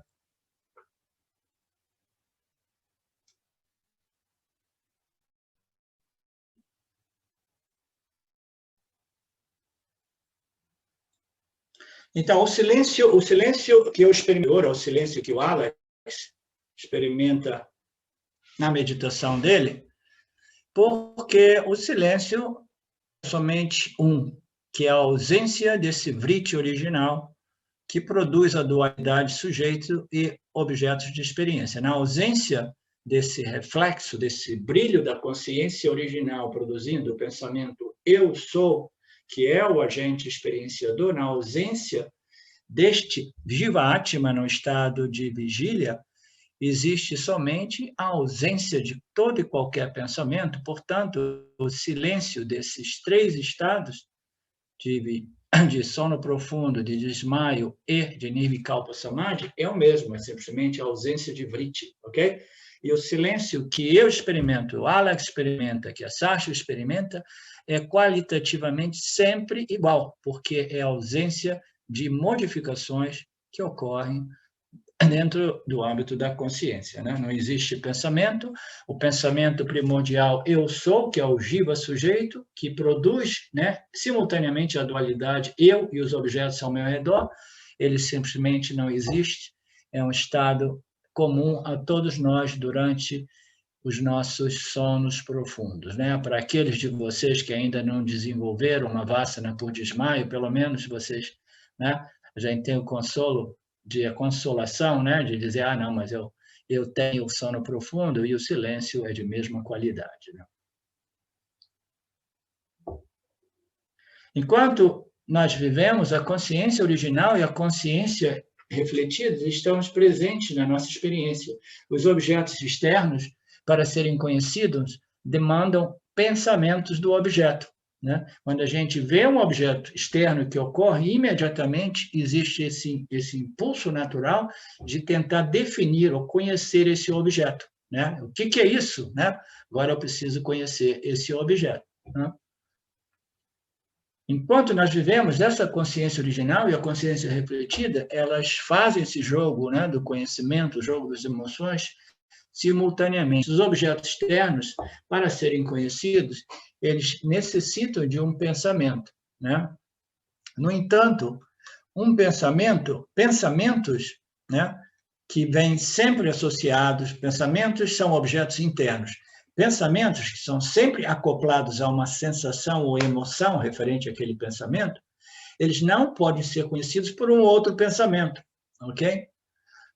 Então, o silêncio que eu experimento, o silêncio que o Alex experimenta na meditação dele, porque o silêncio é somente que é a ausência desse vritti original que produz a dualidade sujeito e objetos de experiência. Na ausência desse reflexo, desse brilho da consciência original produzindo o pensamento eu sou, que é o agente experienciador, na ausência deste Jiva Atma no estado de vigília, existe somente a ausência de todo e qualquer pensamento, portanto, o silêncio desses três estados de sono profundo, de desmaio e de Nirvikalpa Samadhi é o mesmo, é simplesmente a ausência de vritti, ok? E o silêncio que eu experimento, o Alex experimenta, que a Sasha experimenta, é qualitativamente sempre igual, porque é a ausência de modificações que ocorrem dentro do âmbito da consciência, né? Não existe pensamento, o pensamento primordial eu sou, que é o jiva sujeito, que produz, né, simultaneamente a dualidade eu e os objetos ao meu redor, ele simplesmente não existe, é um estado comum a todos nós durante os nossos sonos profundos, né? Para aqueles de vocês que ainda não desenvolveram uma vassana por desmaio, pelo menos vocês, né, a gente tem o consolo de a consolação, né, de dizer, não, mas eu tenho o sono profundo e o silêncio é de mesma qualidade, né? Enquanto nós vivemos, a consciência original e a consciência refletida estão presentes na nossa experiência. Os objetos externos, para serem conhecidos, demandam pensamentos do objeto, né? Quando a gente vê um objeto externo que ocorre, imediatamente existe esse impulso natural de tentar definir ou conhecer esse objeto, né? O que é isso, né? Agora eu preciso conhecer esse objeto, né? Enquanto nós vivemos essa consciência original e a consciência refletida, elas fazem esse jogo, né, do conhecimento, o jogo das emoções, simultaneamente. Os objetos externos, para serem conhecidos, eles necessitam de um pensamento, né? No entanto, pensamentos, né, que vêm sempre associados, pensamentos são objetos internos. Pensamentos que são sempre acoplados a uma sensação ou emoção referente àquele pensamento, eles não podem ser conhecidos por um outro pensamento, ok?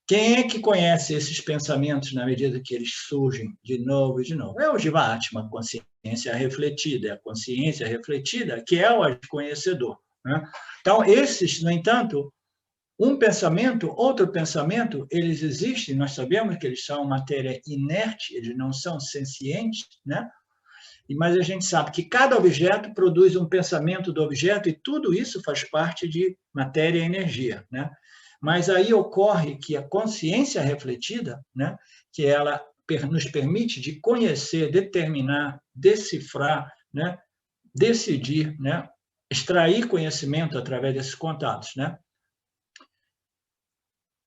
Quem é que conhece esses pensamentos na medida que eles surgem de novo e de novo? É o Jiva-Atma, a consciência refletida. É a consciência refletida que é o conhecedor, né? Então, esses, no entanto, um pensamento, outro pensamento, eles existem, nós sabemos que eles são matéria inerte, eles não são sencientes, né? Mas a gente sabe que cada objeto produz um pensamento do objeto e tudo isso faz parte de matéria e energia, né? Mas aí ocorre que a consciência refletida, né, que ela nos permite de conhecer, determinar, decifrar, né, decidir, né, extrair conhecimento através desses contatos, né?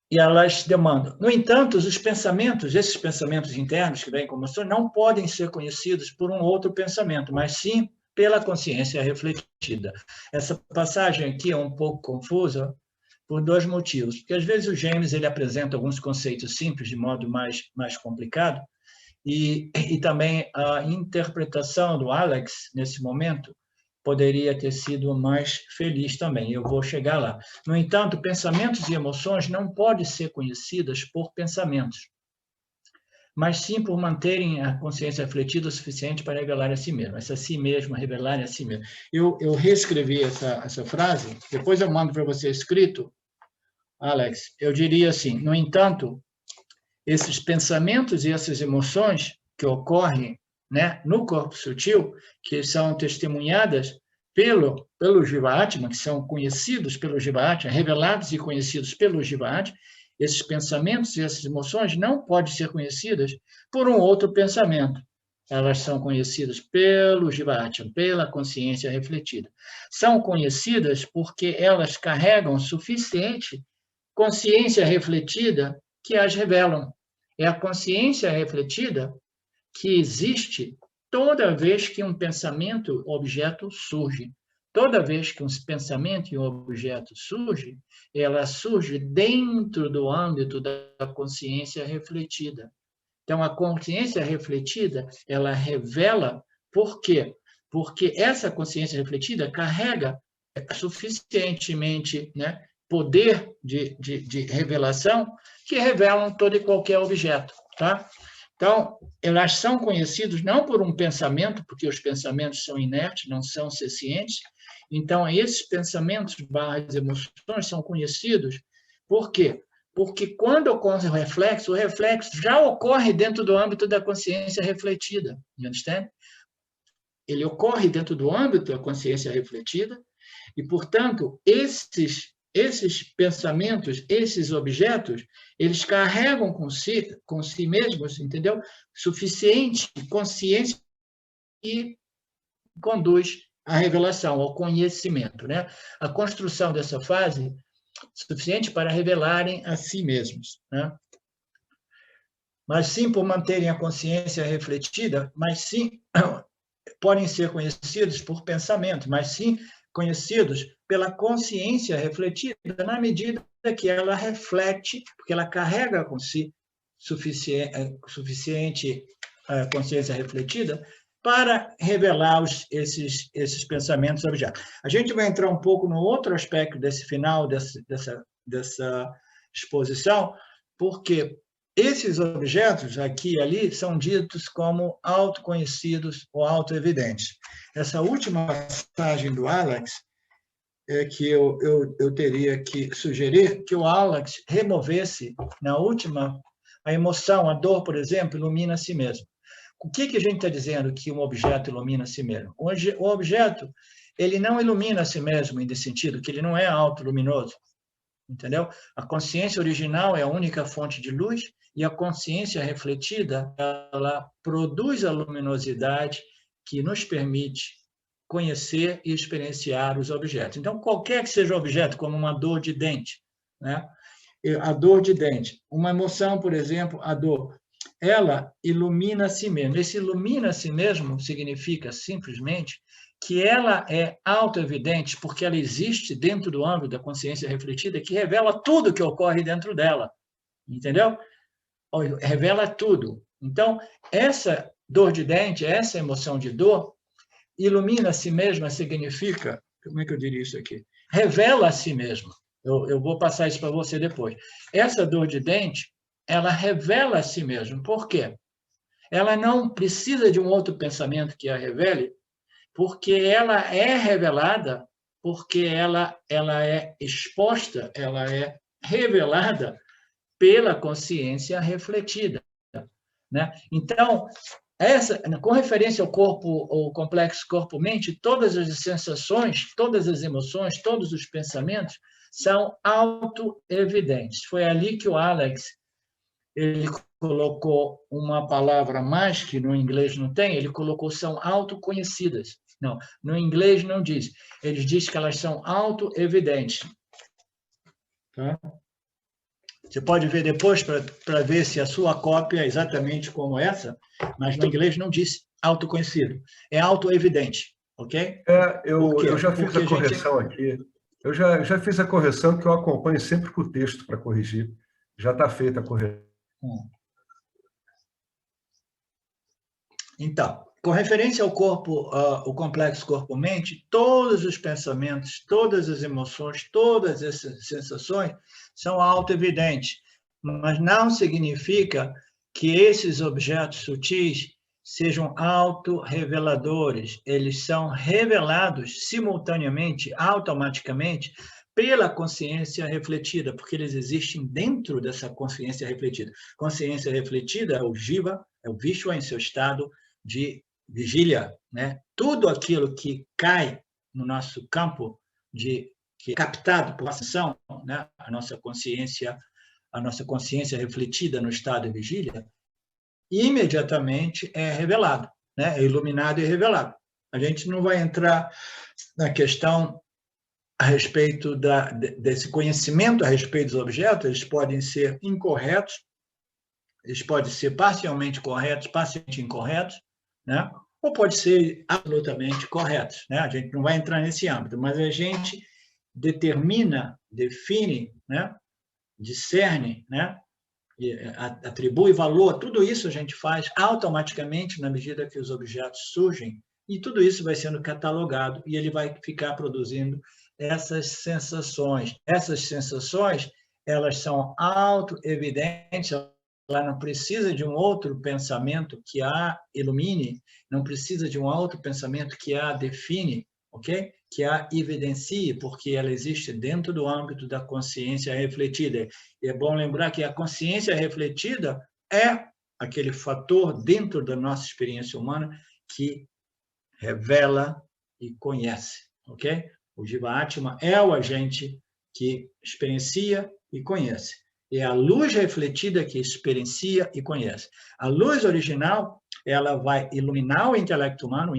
E elas demandam. No entanto, os pensamentos, esses pensamentos internos que vêm como emoção, não podem ser conhecidos por um outro pensamento, mas sim pela consciência refletida. Essa passagem aqui é um pouco confusa por dois motivos. Porque, às vezes, o James ele apresenta alguns conceitos simples de modo mais complicado, e também a interpretação do Alex, nesse momento, poderia ter sido mais feliz também. Eu vou chegar lá. No entanto, pensamentos e emoções não podem ser conhecidas por pensamentos, mas sim por manterem a consciência refletida o suficiente para revelar a si mesmo. Essa si mesmo, revelar a si mesmo. Eu reescrevi essa frase, depois eu mando para você escrito, Alex. Eu diria assim, no entanto, esses pensamentos e essas emoções que ocorrem, né, no corpo sutil, que são testemunhadas pelo Jiva-Atma, que são conhecidos pelo Jiva-Atma, revelados e conhecidos pelo Jiva-Atma, esses pensamentos e essas emoções não podem ser conhecidas por um outro pensamento. Elas são conhecidas pelo Jiva-Atma, pela consciência refletida. São conhecidas porque elas carregam suficiente consciência refletida que as revelam. É a consciência refletida que existe toda vez que um pensamento objeto surge. Toda vez que um pensamento e um objeto surge, ela surge dentro do âmbito da consciência refletida. Então, a consciência refletida, ela revela por quê? Porque essa consciência refletida carrega suficientemente, né, poder de revelação que revelam todo e qualquer objeto, tá? Então, elas são conhecidas não por um pensamento, porque os pensamentos são inertes, não são sencientes. Então, esses pensamentos / emoções são conhecidos por quê? Porque quando ocorre o reflexo já ocorre dentro do âmbito da consciência refletida. You understand? Ele ocorre dentro do âmbito da consciência refletida e, portanto, esses esses pensamentos, esses objetos, eles carregam com si mesmos, entendeu? Suficiente consciência que conduz à revelação, ao conhecimento, né? A construção dessa fase suficiente para revelarem a si mesmos, né? Mas sim por manterem a consciência refletida, mas sim podem ser conhecidos por pensamento, mas sim conhecidos pela consciência refletida na medida que ela reflete, porque ela carrega com si suficiente consciência refletida para revelar esses pensamentos objetos. A gente vai entrar um pouco no outro aspecto desse final, dessa exposição, porque esses objetos aqui e ali são ditos como autoconhecidos ou autoevidentes. Essa última passagem do Alex é que eu teria que sugerir que o Alex removesse, na última, a emoção, a dor, por exemplo, ilumina a si mesmo. O que a gente está dizendo que um objeto ilumina a si mesmo? O objeto, ele não ilumina a si mesmo, em sentido que ele não é autoluminoso, entendeu? A consciência original é a única fonte de luz e a consciência refletida, ela produz a luminosidade que nos permite conhecer e experienciar os objetos. Então, qualquer que seja o objeto, como uma dor de dente, né? A dor de dente, uma emoção, por exemplo, a dor, ela ilumina a si mesma. Esse ilumina a si mesmo significa simplesmente que ela é autoevidente porque ela existe dentro do âmbito da consciência refletida que revela tudo que ocorre dentro dela, entendeu? Revela tudo. Então, essa dor de dente, essa emoção de dor, ilumina a si mesma significa, como é que eu diria isso aqui? Revela a si mesma. Eu vou passar isso para você depois. Essa dor de dente, ela revela a si mesma. Por quê? Ela não precisa de um outro pensamento que a revele, porque ela é revelada, porque ela é exposta, ela é revelada pela consciência refletida, né? Então, com referência ao corpo, ao complexo corpo-mente, todas as sensações, todas as emoções, todos os pensamentos são autoevidentes. Foi ali que o Alex ele colocou uma palavra mais que no inglês não tem, ele colocou são autoconhecidas. Não, no inglês não diz. Ele diz que elas são autoevidentes. Tá? Você pode ver depois para ver se a sua cópia é exatamente como essa, mas no inglês não diz autoconhecido, é autoevidente, ok? Eu já fiz a correção aqui. Eu já fiz a correção que eu acompanho sempre com o texto para corrigir. Já está feita a correção. Então, com referência ao corpo, o complexo corpo-mente, todos os pensamentos, todas as emoções, todas essas sensações são autoevidentes, mas não significa que esses objetos sutis sejam autorreveladores. Eles são revelados simultaneamente, automaticamente, pela consciência refletida, porque eles existem dentro dessa consciência refletida. Consciência refletida é o Jiva, é o Vishwa em seu estado de vigília, né? Tudo aquilo que cai no nosso campo que é captado por ação, né? A nossa consciência refletida no estado de vigília, imediatamente é revelado, né? É iluminado e revelado. A gente não vai entrar na questão a respeito desse conhecimento a respeito dos objetos, eles podem ser incorretos, eles podem ser parcialmente corretos, parcialmente incorretos, né? Ou pode ser absolutamente corretos, né? A gente não vai entrar nesse âmbito, mas a gente determina, define, né? Discerne, né? Atribui valor, tudo isso a gente faz automaticamente na medida que os objetos surgem, e tudo isso vai sendo catalogado e ele vai ficar produzindo essas sensações. Essas sensações, elas são autoevidentes, ela não precisa de um outro pensamento que a ilumine, não precisa de um outro pensamento que a define, ok? Que a evidencie, porque ela existe dentro do âmbito da consciência refletida. E é bom lembrar que a consciência refletida é aquele fator dentro da nossa experiência humana que revela e conhece, ok? O Jiva Atma é o agente que experiencia e conhece. É a luz refletida que experiencia e conhece. A luz original, ela vai iluminar o intelecto humano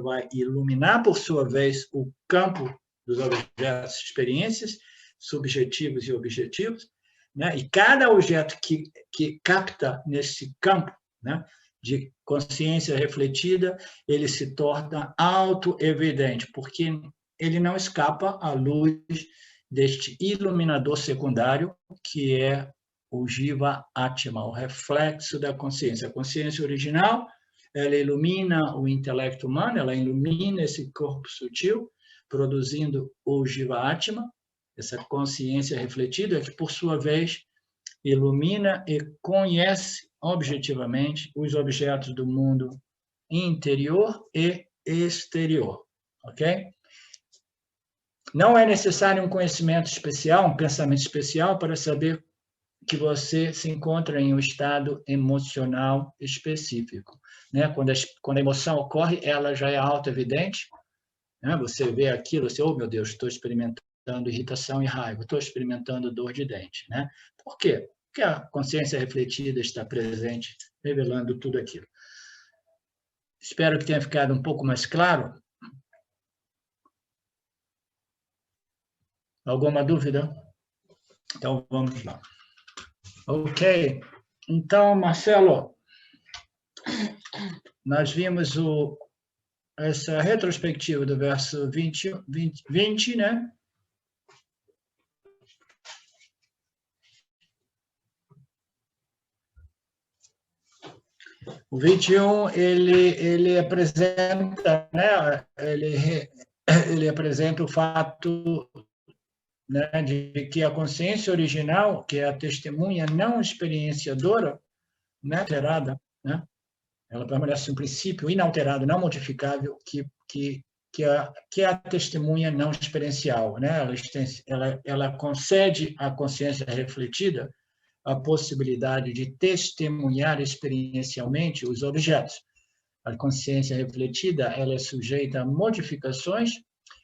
vai iluminar, por sua vez, o campo dos objetos, experiências, subjetivos e objetivos, né? E cada objeto que capta nesse campo, né, de consciência refletida, ele se torna auto-evidente, porque ele não escapa à luz deste iluminador secundário, que é o Jiva Atma, o reflexo da consciência. A consciência original, ela ilumina o intelecto humano, ela ilumina esse corpo sutil, produzindo o Jiva Atma, essa consciência refletida, que, por sua vez, ilumina e conhece objetivamente os objetos do mundo interior e exterior, ok? Não é necessário um conhecimento especial, um pensamento especial para saber que você se encontra em um estado emocional específico, né? Quando a emoção ocorre, ela já é auto-evidente, né? Você vê aquilo, você, oh meu Deus, estou experimentando irritação e raiva, estou experimentando dor de dente, né? Por quê? Porque a consciência refletida está presente, revelando tudo aquilo. Espero que tenha ficado um pouco mais claro. Alguma dúvida? Então, vamos lá. Ok. Então, Marcelo, nós vimos essa retrospectiva do verso 20, né? O 21, ele apresenta, né? Ele apresenta o fato, né, de que a consciência original, que é a testemunha não experienciadora, né, alterada, né, ela permanece um princípio inalterado, não modificável, que é a testemunha não experiencial, né? Ela concede à consciência refletida a possibilidade de testemunhar experiencialmente os objetos. A consciência refletida, ela é sujeita a modificações.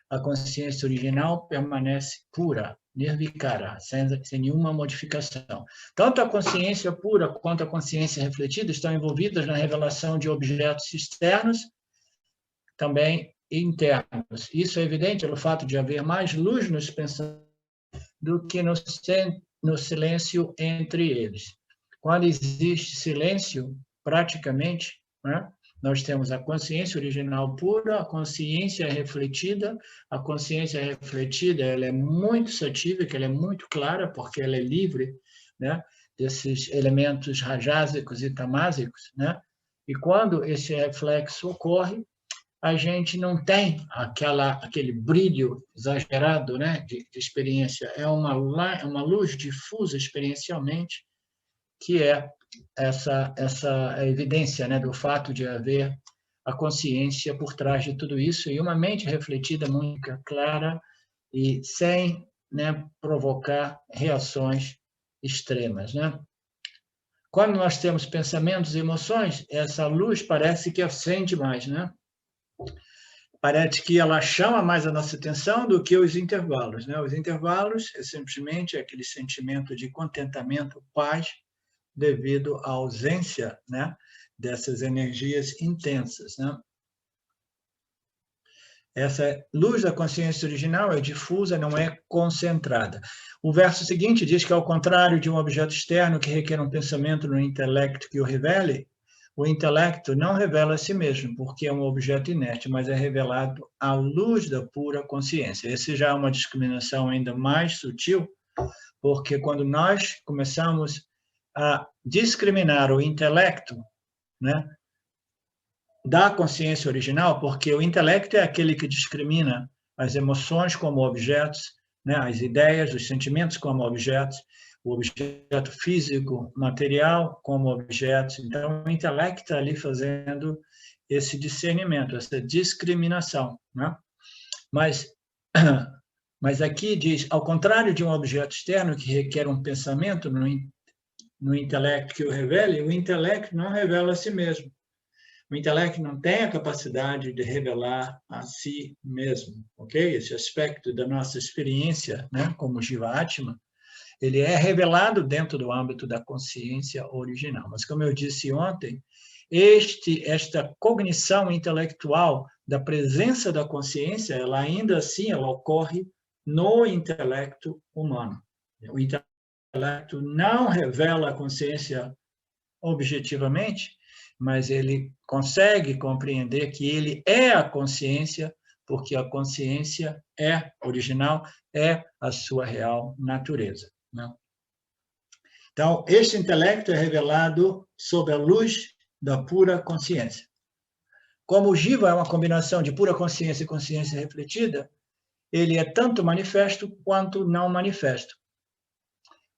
A consciência original permanece pura, nirvikara, sem nenhuma modificação. Tanto a consciência pura quanto a consciência refletida estão envolvidas na revelação de objetos externos, também internos. Isso é evidente pelo fato de haver mais luz nos pensamentos do que no silêncio entre eles. Quando existe silêncio, praticamente, né, nós temos a consciência original pura, a consciência refletida. A consciência refletida, ela é muito satívica, ela é muito clara, porque ela é livre, né, desses elementos rajásicos e tamásicos, né? E quando esse reflexo ocorre, a gente não tem aquele brilho exagerado, né, de experiência. É uma luz difusa experiencialmente, que é essa evidência, né, do fato de haver a consciência por trás de tudo isso e uma mente refletida muito clara e sem, né, provocar reações extremas, né? Quando nós temos pensamentos e emoções, essa luz parece que acende mais, né? Parece que ela chama mais a nossa atenção do que os intervalos, né? Os intervalos é simplesmente aquele sentimento de contentamento, paz, devido à ausência, né, dessas energias intensas, né? Essa luz da consciência original é difusa, não é concentrada. O verso seguinte diz que, ao contrário de um objeto externo que requer um pensamento no intelecto que o revele, o intelecto não revela a si mesmo, porque é um objeto inerte, mas é revelado à luz da pura consciência. Essa já é uma discriminação ainda mais sutil, porque quando nós começamos a discriminar o intelecto, né, da consciência original, porque o intelecto é aquele que discrimina as emoções como objetos, né, as ideias, os sentimentos como objetos, o objeto físico, material como objetos. Então, o intelecto está ali fazendo esse discernimento, essa discriminação, né? Mas aqui diz, ao contrário de um objeto externo que requer um pensamento no intelecto que o revele, o intelecto não revela a si mesmo. O intelecto não tem a capacidade de revelar a si mesmo, ok? Esse aspecto da nossa experiência, né, como Jiva-Atma, ele é revelado dentro do âmbito da consciência original. Mas, como eu disse ontem, esta cognição intelectual da presença da consciência, ela ainda assim ela ocorre no intelecto humano. O intelecto não revela a consciência objetivamente, mas ele consegue compreender que ele é a consciência, porque a consciência é original, é a sua real natureza. Né? Então, este intelecto é revelado sob a luz da pura consciência. Como o Jiva é uma combinação de pura consciência e consciência refletida, ele é tanto manifesto quanto não manifesto.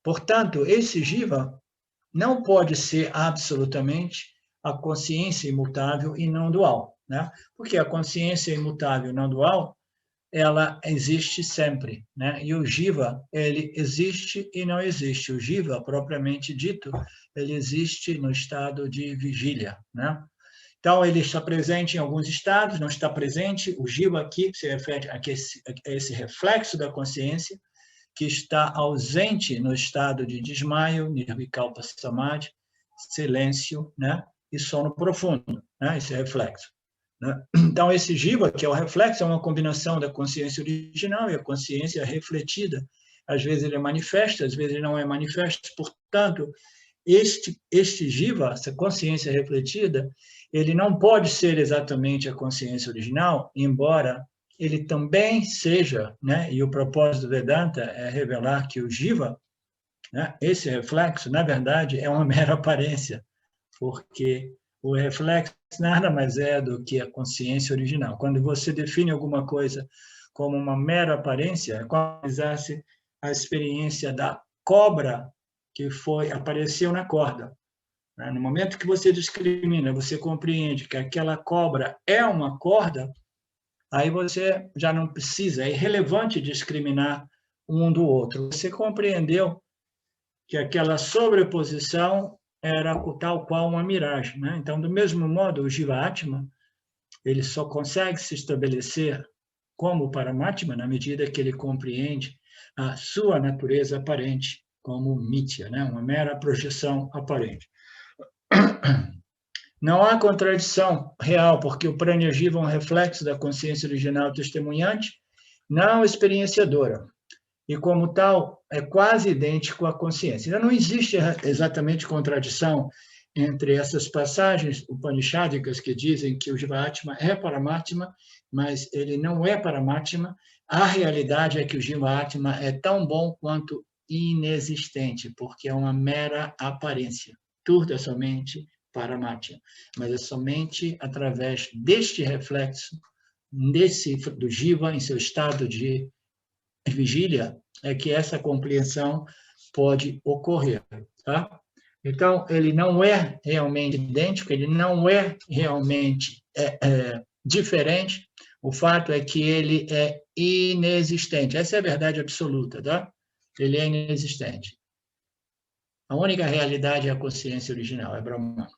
Portanto, esse Jiva não pode ser absolutamente a consciência imutável e não dual, né? Porque a consciência imutável e não dual, ela existe sempre, né? E o Jiva, ele existe e não existe. O Jiva, propriamente dito, ele existe no estado de vigília, né? Então, ele está presente em alguns estados, não está presente. O Jiva aqui se refere a esse reflexo da consciência que está ausente no estado de desmaio, nirvikalpa samadhi, silêncio, né? E sono profundo, né? Esse reflexo. Né? Então, esse Jiva, que é o reflexo, é uma combinação da consciência original e a consciência refletida. Às vezes ele é manifesto, às vezes ele não é manifesto. Portanto, este Jiva, essa consciência refletida, ele não pode ser exatamente a consciência original, embora ele também seja, né? E o propósito do Vedanta é revelar que o Jiva, né? Esse reflexo, na verdade, é uma mera aparência, porque o reflexo nada mais é do que a consciência original. Quando você define alguma coisa como uma mera aparência, é como se a experiência da cobra que apareceu na corda. No momento que você discrimina, você compreende que aquela cobra é uma corda, aí você já não precisa, é irrelevante discriminar um do outro. Você compreendeu que aquela sobreposição era tal qual uma miragem, né? Então, do mesmo modo, o Jiva-Atma, ele só consegue se estabelecer como Paramatma na medida que ele compreende a sua natureza aparente como Mithya, né? Uma mera projeção aparente. Não há contradição real, porque o Pranya Jiva é um reflexo da consciência original testemunhante, não experienciadora. E, como tal, é quase idêntico à consciência. Então, não existe exatamente contradição entre essas passagens upanishádicas que dizem que o Jiva-Atma é Paramatma, mas ele não é Paramatma. A realidade é que o Jiva-Atma é tão bom quanto inexistente, porque é uma mera aparência. Tudo é somente Paramatma, mas é somente através deste reflexo, do Jiva em seu estado de vigília, é que essa compreensão pode ocorrer, tá? Então, ele não é realmente idêntico, ele não é realmente diferente, o fato é que ele é inexistente, essa é a verdade absoluta, tá? Ele é inexistente. A única realidade é a consciência original, é Brahman.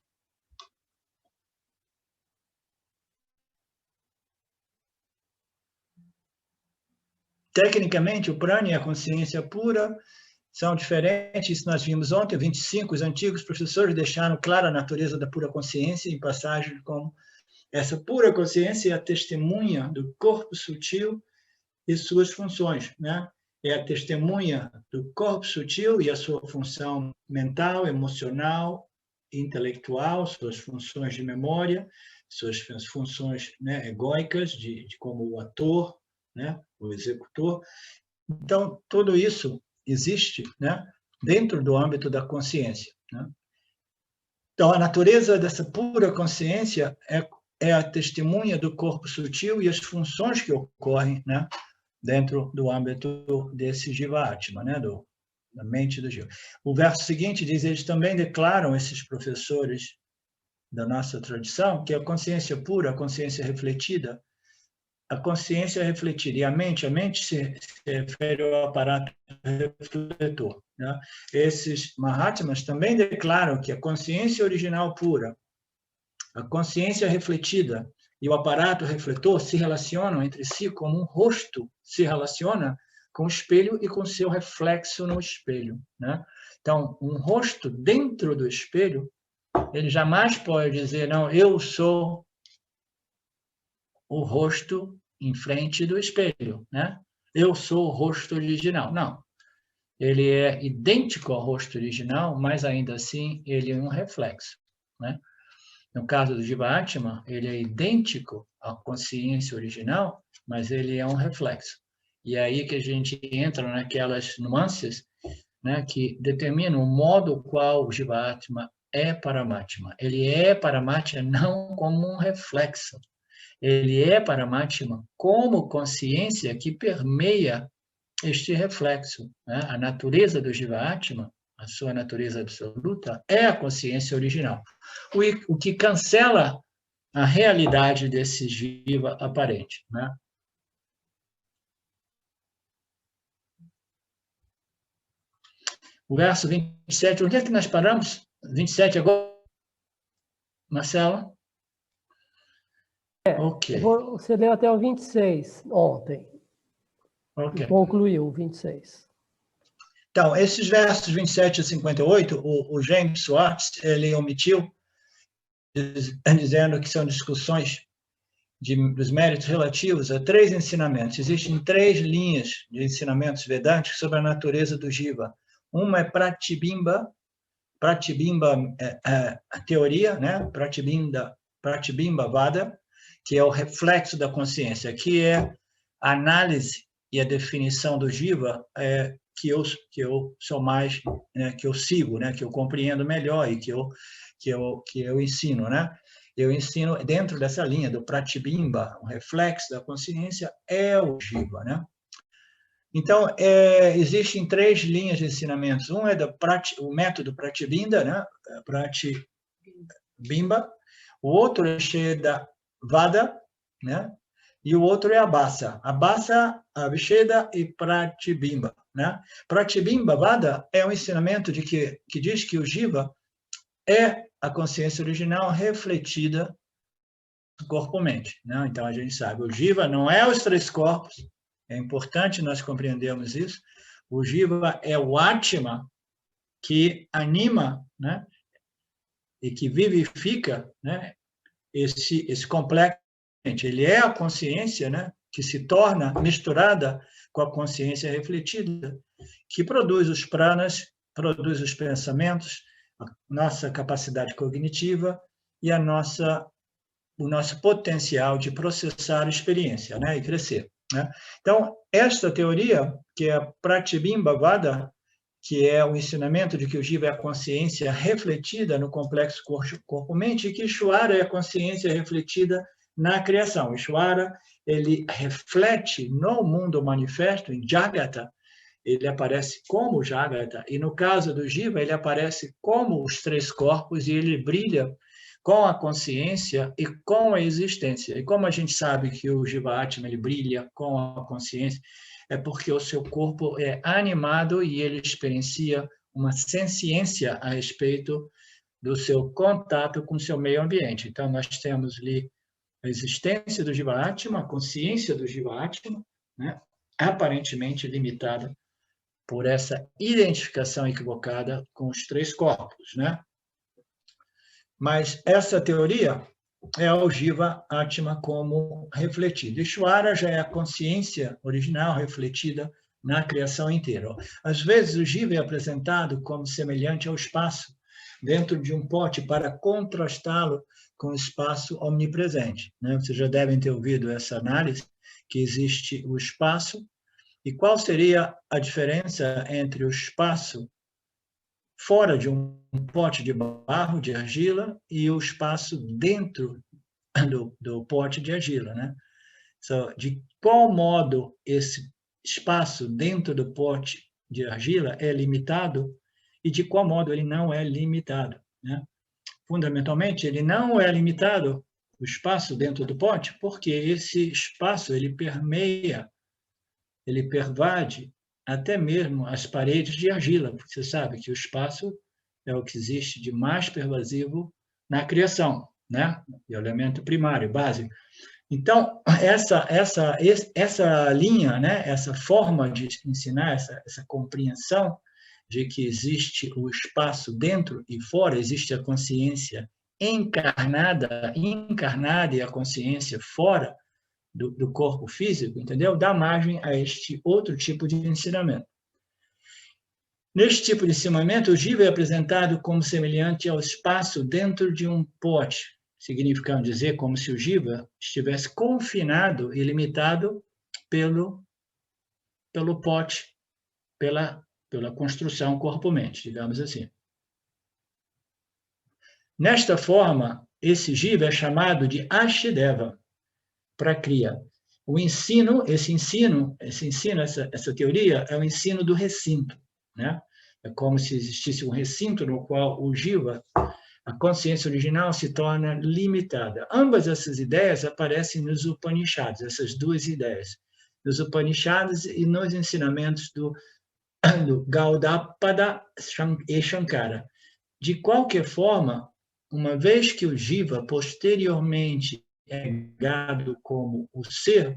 Tecnicamente, o prana e a consciência pura são diferentes, isso nós vimos ontem, 25, os antigos professores deixaram clara a natureza da pura consciência em passagens como essa pura consciência é a testemunha do corpo sutil e suas funções, né? É a testemunha do corpo sutil e a sua função mental, emocional, intelectual, suas funções de memória, suas funções, né, egóicas, de como o ator, né, o executor. Então, tudo isso existe, né, dentro do âmbito da consciência, né? Então, a natureza dessa pura consciência é a testemunha do corpo sutil e as funções que ocorrem, né, dentro do âmbito desse Jiva-Atma, né, da mente do Jiva. O verso seguinte diz, eles também declaram, esses professores da nossa tradição, que a consciência pura, a consciência refletida, e a mente se refere ao aparato refletor, né? Esses Mahatmas também declaram que a consciência original pura, A consciência refletida e o aparato refletor se relacionam entre si como um rosto se relaciona com o espelho e com seu reflexo no espelho, né? Então, um rosto dentro do espelho, ele jamais pode dizer, não, eu sou o rosto em frente do espelho, né? Eu sou o rosto original. Não. Ele é idêntico ao rosto original, mas ainda assim ele é um reflexo, né? No caso do Jiva-Atma, ele é idêntico à consciência original, mas ele é um reflexo. E é aí que a gente entra naquelas nuances, né, que determinam o modo qual o Jiva-Atma é Paramatma. Ele é Paramatma não como um reflexo. Ele é Paramatma como consciência que permeia este reflexo, né? A natureza do Jiva-Atma, a sua natureza absoluta, é a consciência original. O que cancela a realidade desse Jiva aparente, né? O verso 27, onde é que nós paramos? 27 agora? Marcelo? Ok. Você leu até o 26 ontem. Ok. E concluiu o 26. Então, esses versos 27 a 58, o James Swartz, ele omitiu, dizendo que são discussões dos méritos relativos a 3 ensinamentos. Existem 3 linhas de ensinamentos vedânticos sobre a natureza do Jiva. Uma é Pratibimba a teoria, né? Pratibimba Vada, que é o reflexo da consciência, que é a análise e a definição do Jiva que eu sou mais, né, que eu sigo, né, que eu compreendo melhor e que eu ensino, né? Eu ensino dentro dessa linha do Pratibimba, o reflexo da consciência é o Jiva, né? Então, existem 3 linhas de ensinamentos. Um é o método Pratibimba, né? Pratibimba. O outro é Sheda Vada, né? E o outro é Abhasa. Abhasa, Avisheda e Pratibimba, né? Pratibimba Vada é um ensinamento que diz que o Jiva é a consciência original refletida no corpo-mente, né? Então, a gente sabe, o Jiva não é os 3 corpos, é importante nós compreendermos isso. O Jiva é o Atma que anima, né? E que vivifica, né? Esse complexo. Ele é a consciência, né? Que se torna misturada com a consciência refletida, que produz os pranas, produz os pensamentos, a nossa capacidade cognitiva e o nosso potencial de processar a experiência, né? E crescer, né? Então, esta teoria, que é a Pratibimba Vada, que é o ensinamento de que o Jiva é a consciência refletida no complexo corpo-mente, e que Ishvara é a consciência refletida na criação. Ishvara, ele reflete no mundo manifesto, em Jagata, ele aparece como Jagata, e no caso do Jiva, ele aparece como os 3 corpos, e ele brilha com a consciência e com a existência. E como a gente sabe que o Jiva-Atma ele brilha com a consciência, é porque o seu corpo é animado e ele experiencia uma senciência a respeito do seu contato com o seu meio ambiente. Então, nós temos ali a existência do Jiva-Atma, a consciência do Jiva-Atma, né? Aparentemente limitada por essa identificação equivocada com os 3 corpos, né? Mas essa teoria é o Jiva-Atma como refletido. Ishvara já é a consciência original refletida na criação inteira. Às vezes, o Jiva é apresentado como semelhante ao espaço dentro de um pote para contrastá-lo com o espaço omnipresente, né? Vocês já devem ter ouvido essa análise, que existe o espaço. E qual seria a diferença entre o espaço fora de um pote de barro, de argila, e o espaço dentro do pote de argila, né? De qual modo esse espaço dentro do pote de argila é limitado e de qual modo ele não é limitado, né? Fundamentalmente, ele não é limitado, o espaço dentro do pote, porque esse espaço ele permeia, ele pervade até mesmo as paredes de argila, porque você sabe que o espaço é o que existe de mais pervasivo na criação. né? E o elemento primário, básico. Então, essa linha, né? Essa forma de ensinar, essa compreensão de que existe o espaço dentro e fora, existe a consciência encarnada e a consciência fora do corpo físico, entendeu? Dá margem a este outro tipo de ensinamento. Neste tipo de ensinamento, o jiva é apresentado como semelhante ao espaço dentro de um pote, significando dizer como se o jiva estivesse confinado e limitado pelo pote, pela construção corpo-mente, digamos assim. Nesta forma, esse jiva é chamado de Ashideva, para Kriya. O ensino, essa teoria é o ensino do recinto, né? É como se existisse um recinto no qual o jiva, a consciência original, se torna limitada. Ambas essas ideias aparecem nos Upanishads, essas duas ideias, nos Upanishads e nos ensinamentos do Gaudapada e Shankara. De qualquer forma, uma vez que o jiva posteriormente é negado como o ser,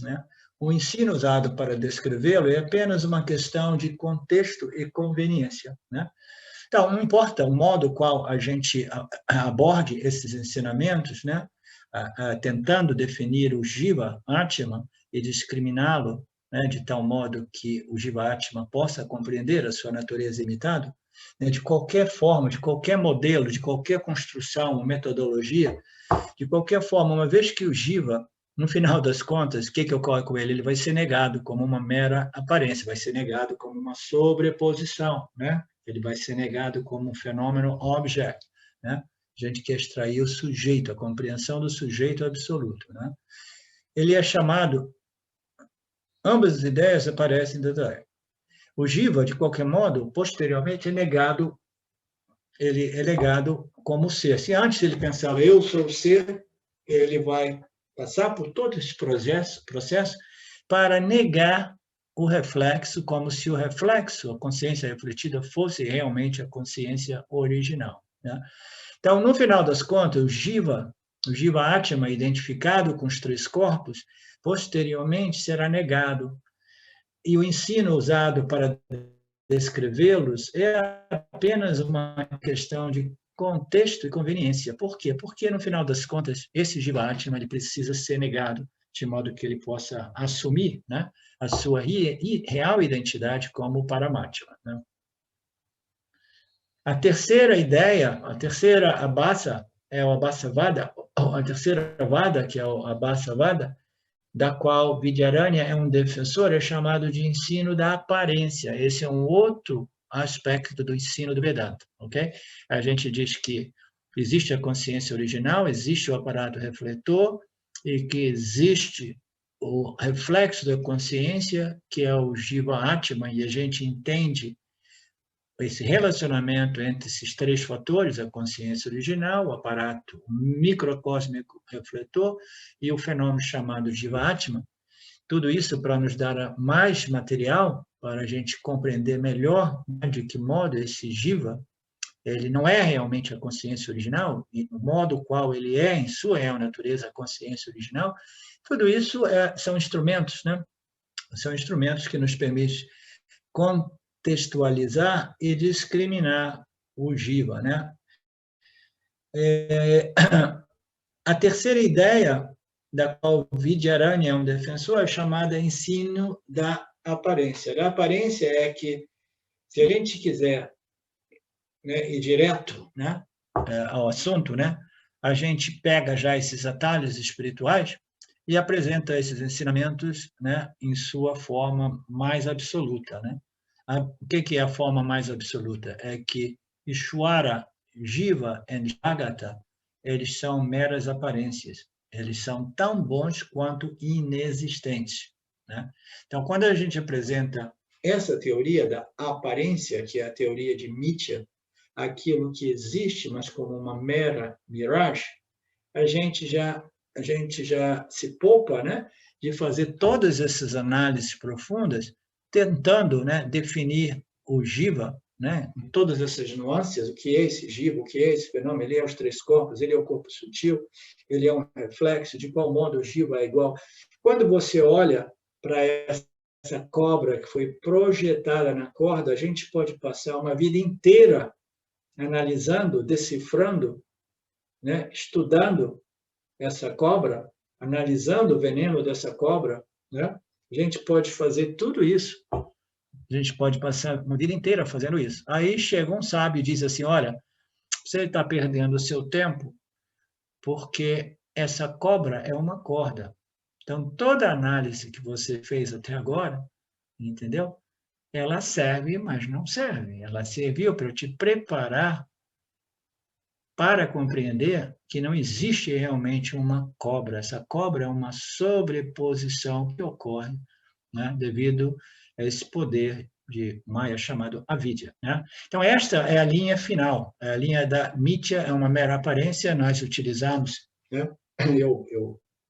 né? O ensino usado para descrevê-lo é apenas uma questão de contexto e conveniência, né? Então, não importa o modo qual a gente aborde esses ensinamentos, né? Tentando definir o Jiva Atma e discriminá-lo, né? De tal modo que o Jiva Atma possa compreender a sua natureza limitada, né? De qualquer forma, de qualquer modelo, de qualquer construção, metodologia, de qualquer forma, uma vez que o Jiva, no final das contas, o que ocorre com ele? Ele vai ser negado como uma mera aparência, vai ser negado como uma sobreposição, né? Ele vai ser negado como um fenômeno object, né? A gente quer extrair o sujeito, a compreensão do sujeito absoluto, né? Ele é chamado, ambas as ideias aparecem dentro da. O Jiva, de qualquer modo, posteriormente é negado, ele é negado como ser. Se antes ele pensava, eu sou o ser, ele vai passar por todo esse processo para negar o reflexo, como se o reflexo, a consciência refletida, fosse realmente a consciência original, né? Então, no final das contas, o Jiva Atma, identificado com os três corpos, posteriormente será negado. E o ensino usado para descrevê-los é apenas uma questão de contexto e conveniência. Por quê? Porque, no final das contas, esse Jiva Atma ele precisa ser negado, de modo que ele possa assumir, né, a sua real identidade como Paramatma, né? A terceira ideia, a terceira Abhasa, é o Abhasavada, a terceira Vada, que é o Abhasavada, da qual Vidyaranya é um defensor, é chamado de ensino da aparência. Esse é um outro aspecto do ensino do Vedanta, ok? A gente diz que existe a consciência original, existe o aparato refletor e que existe o reflexo da consciência, que é o Jiva Atma, e a gente entende esse relacionamento entre esses três fatores, a consciência original, o aparato microcósmico refletor e o fenômeno chamado Jiva Atma. Tudo isso para nos dar mais material para a gente compreender melhor, né, de que modo esse Jiva ele não é realmente a consciência original, e o modo qual ele é, em sua real natureza, a consciência original. Tudo isso são instrumentos, né? São instrumentos que nos permitem contextualizar e discriminar o Jiva, né? A terceira ideia, da qual Vidyaranya é um defensor, é chamada ensino da aparência. A aparência é que, se a gente quiser, né, ir direto, né, ao assunto, né, a gente pega já esses atalhos espirituais e apresenta esses ensinamentos, né, em sua forma mais absoluta, né? O que é a forma mais absoluta? É que Ishvara, Jiva e Jagata, eles são meras aparências. Eles são tão bons quanto inexistentes, né? Então, quando a gente apresenta essa teoria da aparência, que é a teoria de Mithya, aquilo que existe, mas como uma mera miragem, a gente já se poupa, né, de fazer todas essas análises profundas, tentando, né, definir o Jiva né? Em todas essas nuances, o que é esse jiva, o que é esse fenômeno, ele é os três corpos, ele é o corpo sutil, ele é um reflexo, de qual modo o jiva é igual. Quando você olha para essa cobra que foi projetada na corda, a gente pode passar uma vida inteira analisando, decifrando, né? Estudando essa cobra, analisando o veneno dessa cobra, né? A gente pode fazer tudo isso. A gente pode passar uma vida inteira fazendo isso. Aí chega um sábio e diz assim, olha, você está perdendo o seu tempo porque essa cobra é uma corda. Então, toda a análise que você fez até agora, entendeu? Ela serve, mas não serve. Ela serviu para te preparar para compreender que não existe realmente uma cobra. Essa cobra é uma sobreposição que ocorre, né, devido a esse poder de Maya chamado avidya, né? Então, esta é a linha final. A linha da Mithya é uma mera aparência, nós utilizamos, né?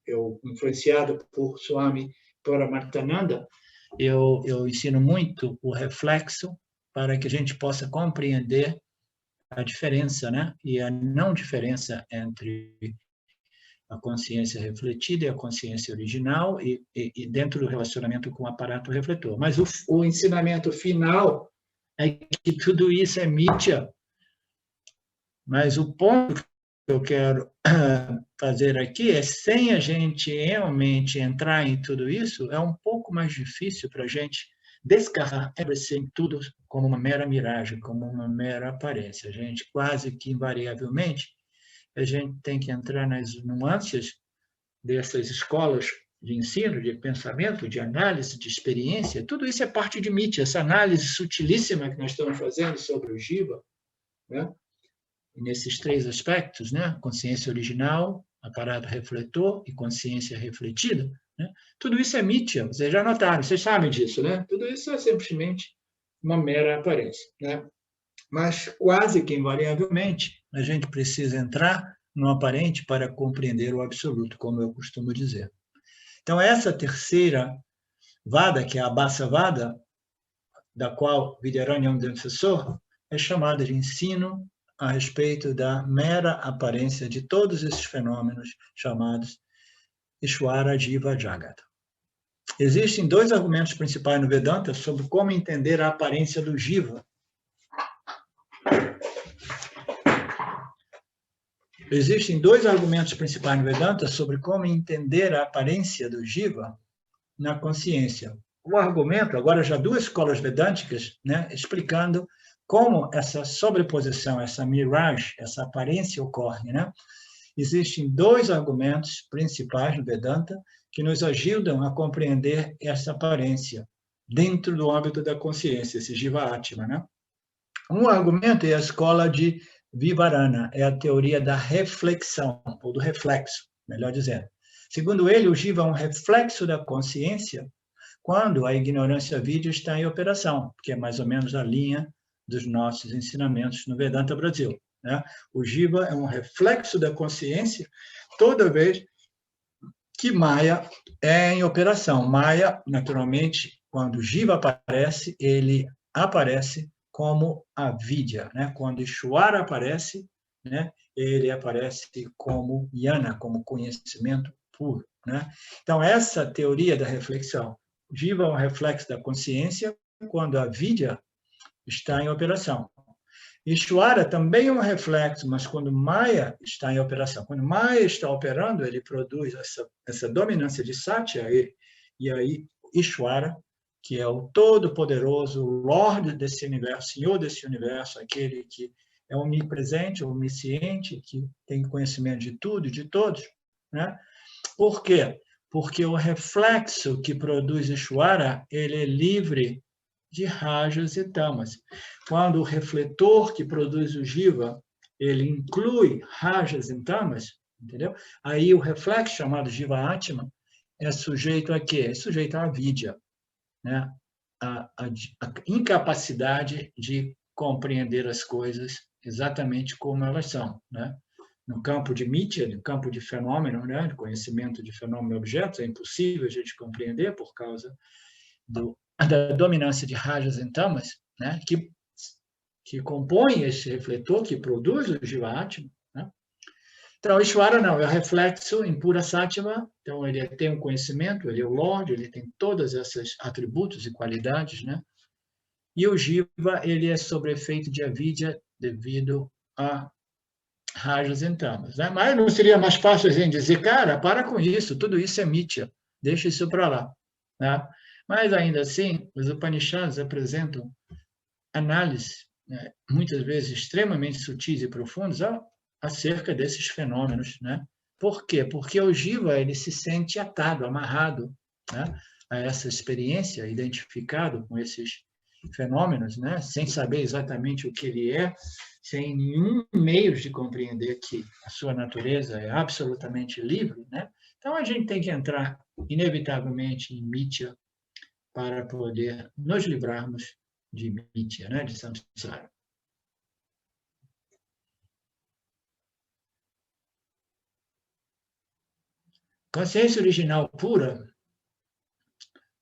Eu influenciado por Swami Paramarthananda, eu ensino muito o reflexo para que a gente possa compreender a diferença, né? E a não diferença entre a consciência refletida e a consciência original e dentro do relacionamento com o aparato refletor. Mas o ensinamento final é que tudo isso é mithya. Mas o ponto que eu quero fazer aqui é, sem a gente realmente entrar em tudo isso, é um pouco mais difícil para a gente descartar everything, tudo como uma mera miragem, como uma mera aparência. A gente quase que invariavelmente, a gente tem que entrar nas nuances dessas escolas de ensino, de pensamento, de análise, de experiência. Tudo isso é parte de Mithya, essa análise sutilíssima que nós estamos fazendo sobre o Jiva, né? Nesses três aspectos, né? Consciência original, aparato refletor e consciência refletida, né? Tudo isso é Mithya, vocês já notaram, vocês sabem disso, né? Tudo isso é simplesmente uma mera aparência, né? Mas quase que invariavelmente a gente precisa entrar no aparente para compreender o absoluto, como eu costumo dizer. Então, essa terceira vada, que é a Abhasa Vada, da qual Vidyaranya é um defensor, é chamada de ensino a respeito da mera aparência de todos esses fenômenos chamados Ishvara, Jiva, Jagata. Existem dois argumentos principais no Vedanta sobre como entender a aparência do Jiva. Existem dois argumentos principais no Vedanta sobre como entender a aparência do Jiva na consciência. O argumento, agora já duas escolas vedânticas, né, explicando como essa sobreposição, essa mirage, essa aparência ocorre, né? Existem dois argumentos principais no Vedanta que nos ajudam a compreender essa aparência dentro do âmbito da consciência, esse Jiva Atma, né? Um argumento é a escola de Vivarana, é a teoria da reflexão, ou do reflexo, melhor dizendo. Segundo ele, o Jiva é um reflexo da consciência quando a ignorância vidya está em operação, que é mais ou menos a linha dos nossos ensinamentos no Vedanta Brasil, né? O Jiva é um reflexo da consciência toda vez que Maya é em operação. Maya, naturalmente, quando o Jiva aparece, ele aparece como a vidya, né? Quando Ishvara aparece, né? Ele aparece como jnana, como conhecimento puro, né? Então, essa teoria da reflexão, Jiva é um reflexo da consciência quando a vidya está em operação. Ishvara também é um reflexo, mas quando Maya está em operação. Quando Maya está operando, ele produz essa dominância de Satya, e aí Ishvara, que é o todo-poderoso Lorde desse universo, Senhor desse universo, aquele que é onipresente, onisciente, que tem conhecimento de tudo e de todos, né? Por quê? Porque o reflexo que produz Ishvara, ele é livre de rajas e tamas. Quando o refletor que produz o Jiva, ele inclui rajas e tamas, entendeu? Aí o reflexo chamado Jiva Atma é sujeito a quê? É sujeito à avidya, né? A incapacidade de compreender as coisas exatamente como elas são, né? No campo de Mithya, no campo de fenômeno, né? De conhecimento de fenômeno e objetos, é impossível a gente compreender por causa da dominância de rajas e tamas, né? Que que compõem esse refletor, que produz o Jiva Atma, né? Então, Ishvara não, é o reflexo em pura Sattva, então ele tem um conhecimento, ele é o Lorde, ele tem todos esses atributos e qualidades, né? E o Jiva, ele é sob efeito de avidya devido a rajas e tamas, né? Mas não seria mais fácil a gente dizer, cara, para com isso, tudo isso é mithya, deixa isso para lá, né? Mas ainda assim, os Upanishads apresentam análises, né, muitas vezes extremamente sutis e profundas acerca desses fenômenos, né? Por quê? Porque o Jiva ele se sente atado, amarrado, né, a essa experiência, identificado com esses fenômenos, né, sem saber exatamente o que ele é, sem nenhum meio de compreender que a sua natureza é absolutamente livre, né? Então a gente tem que entrar inevitavelmente em mithya para poder nos livrarmos de mithya, né, de samsara. Consciência original pura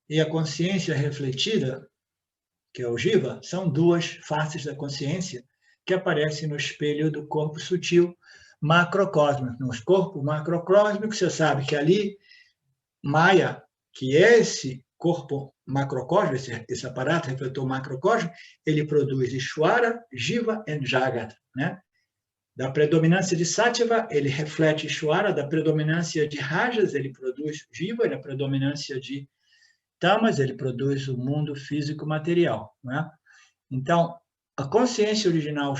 e a consciência refletida, que é o Jiva, são duas faces da consciência que aparecem no espelho do corpo sutil macrocósmico. No corpo macrocósmico, você sabe que ali, Maya, que é esse corpo macrocósmico, esse aparato refletor macrocósmico, ele produz Ishvara, Jiva e Jagat, né? Da predominância de Sattva, ele reflete Ishvara, da predominância de Rajas, ele produz Jiva, da predominância de Tamas, ele produz o mundo físico material, né? Então, a consciência original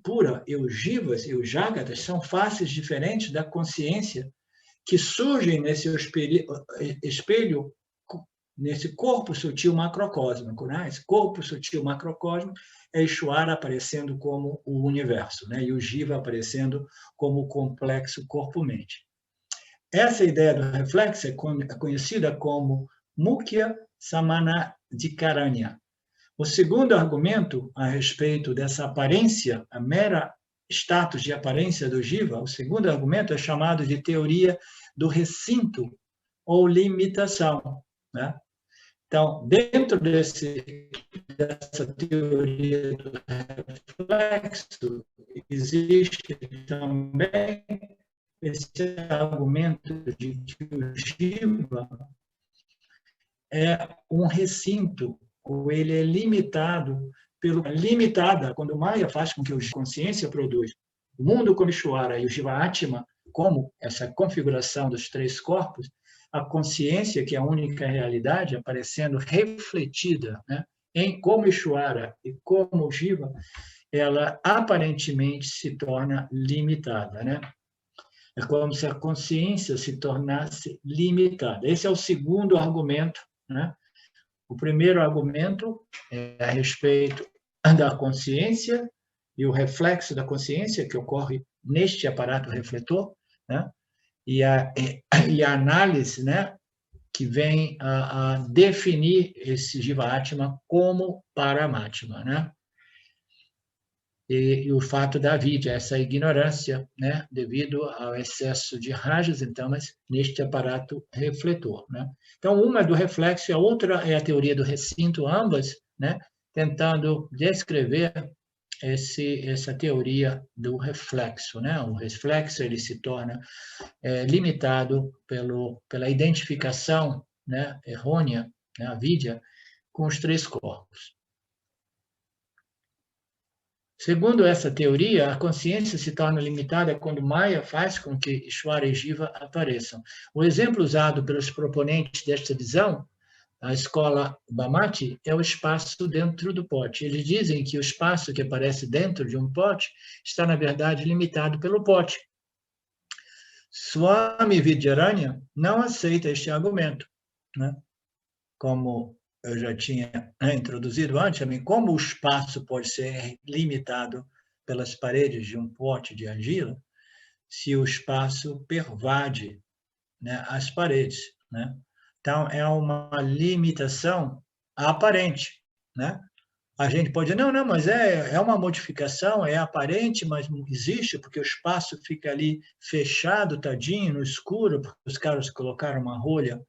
pura e os Jivas e os Jagatas são faces diferentes da consciência que surgem nesse espelho, nesse corpo sutil macrocósmico, né? Esse corpo sutil macrocósmico é Ishvara aparecendo como o universo, né? E o Jiva aparecendo como o complexo corpo-mente. Essa ideia do reflexo é conhecida como Mukhya Samanadhikaranya. O segundo argumento a respeito dessa aparência, a mera status de aparência do Jiva, o segundo argumento é chamado de teoria do recinto ou limitação, né? Então, dentro dessa teoria do reflexo, existe também esse argumento de que o Jiva é um recinto, ou ele é limitado limitada, quando o Maya faz com que a consciência produz o mundo como Ishvara e o Jiva Atma, como essa configuração dos três corpos, a consciência, que é a única realidade, aparecendo refletida, né, em como Ishvara e como Jiva, ela aparentemente se torna limitada, né? É como se a consciência se tornasse limitada. Esse é o segundo argumento, né? O primeiro argumento é a respeito da consciência e o reflexo da consciência que ocorre neste aparato refletor, né? E a análise, né, que vem a definir esse Jiva Atma como Paramatma, né? E o fato da avidya, essa ignorância, né, devido ao excesso de rajas, então, mas neste aparato refletor, né? Então, uma é do reflexo e a outra é a teoria do recinto, ambas, né, tentando descrever essa teoria do reflexo, né? O reflexo ele se torna limitado pela identificação, né, errônea, né, avidya, com os três corpos. Segundo essa teoria, a consciência se torna limitada quando Maya faz com que Ishvara e Jiva apareçam. O exemplo usado pelos proponentes desta visão, a escola Bhamati, é o espaço dentro do pote. Eles dizem que o espaço que aparece dentro de um pote está, na verdade, limitado pelo pote. Swami Vidyaranya não aceita este argumento, né? Como eu já tinha introduzido antes, também, como o espaço pode ser limitado pelas paredes de um pote de argila, se o espaço pervade, né, as paredes, né? Então, é uma limitação aparente, né? A gente pode dizer, não, mas é uma modificação, é aparente, mas não existe, porque o espaço fica ali fechado, tadinho, no escuro, porque os caras colocaram uma rolha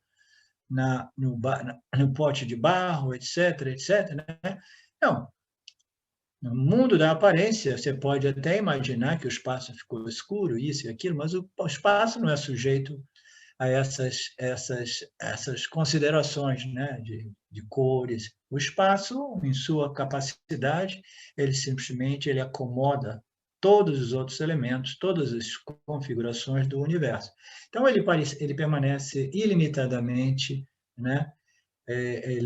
no pote de barro, etc., etc., né? Não. No mundo da aparência, você pode até imaginar que o espaço ficou escuro, isso e aquilo, mas o espaço não é sujeito a essas considerações, né, de cores. O espaço, em sua capacidade, ele simplesmente acomoda todos os outros elementos, todas as configurações do universo. Então, ele permanece ilimitadamente, né,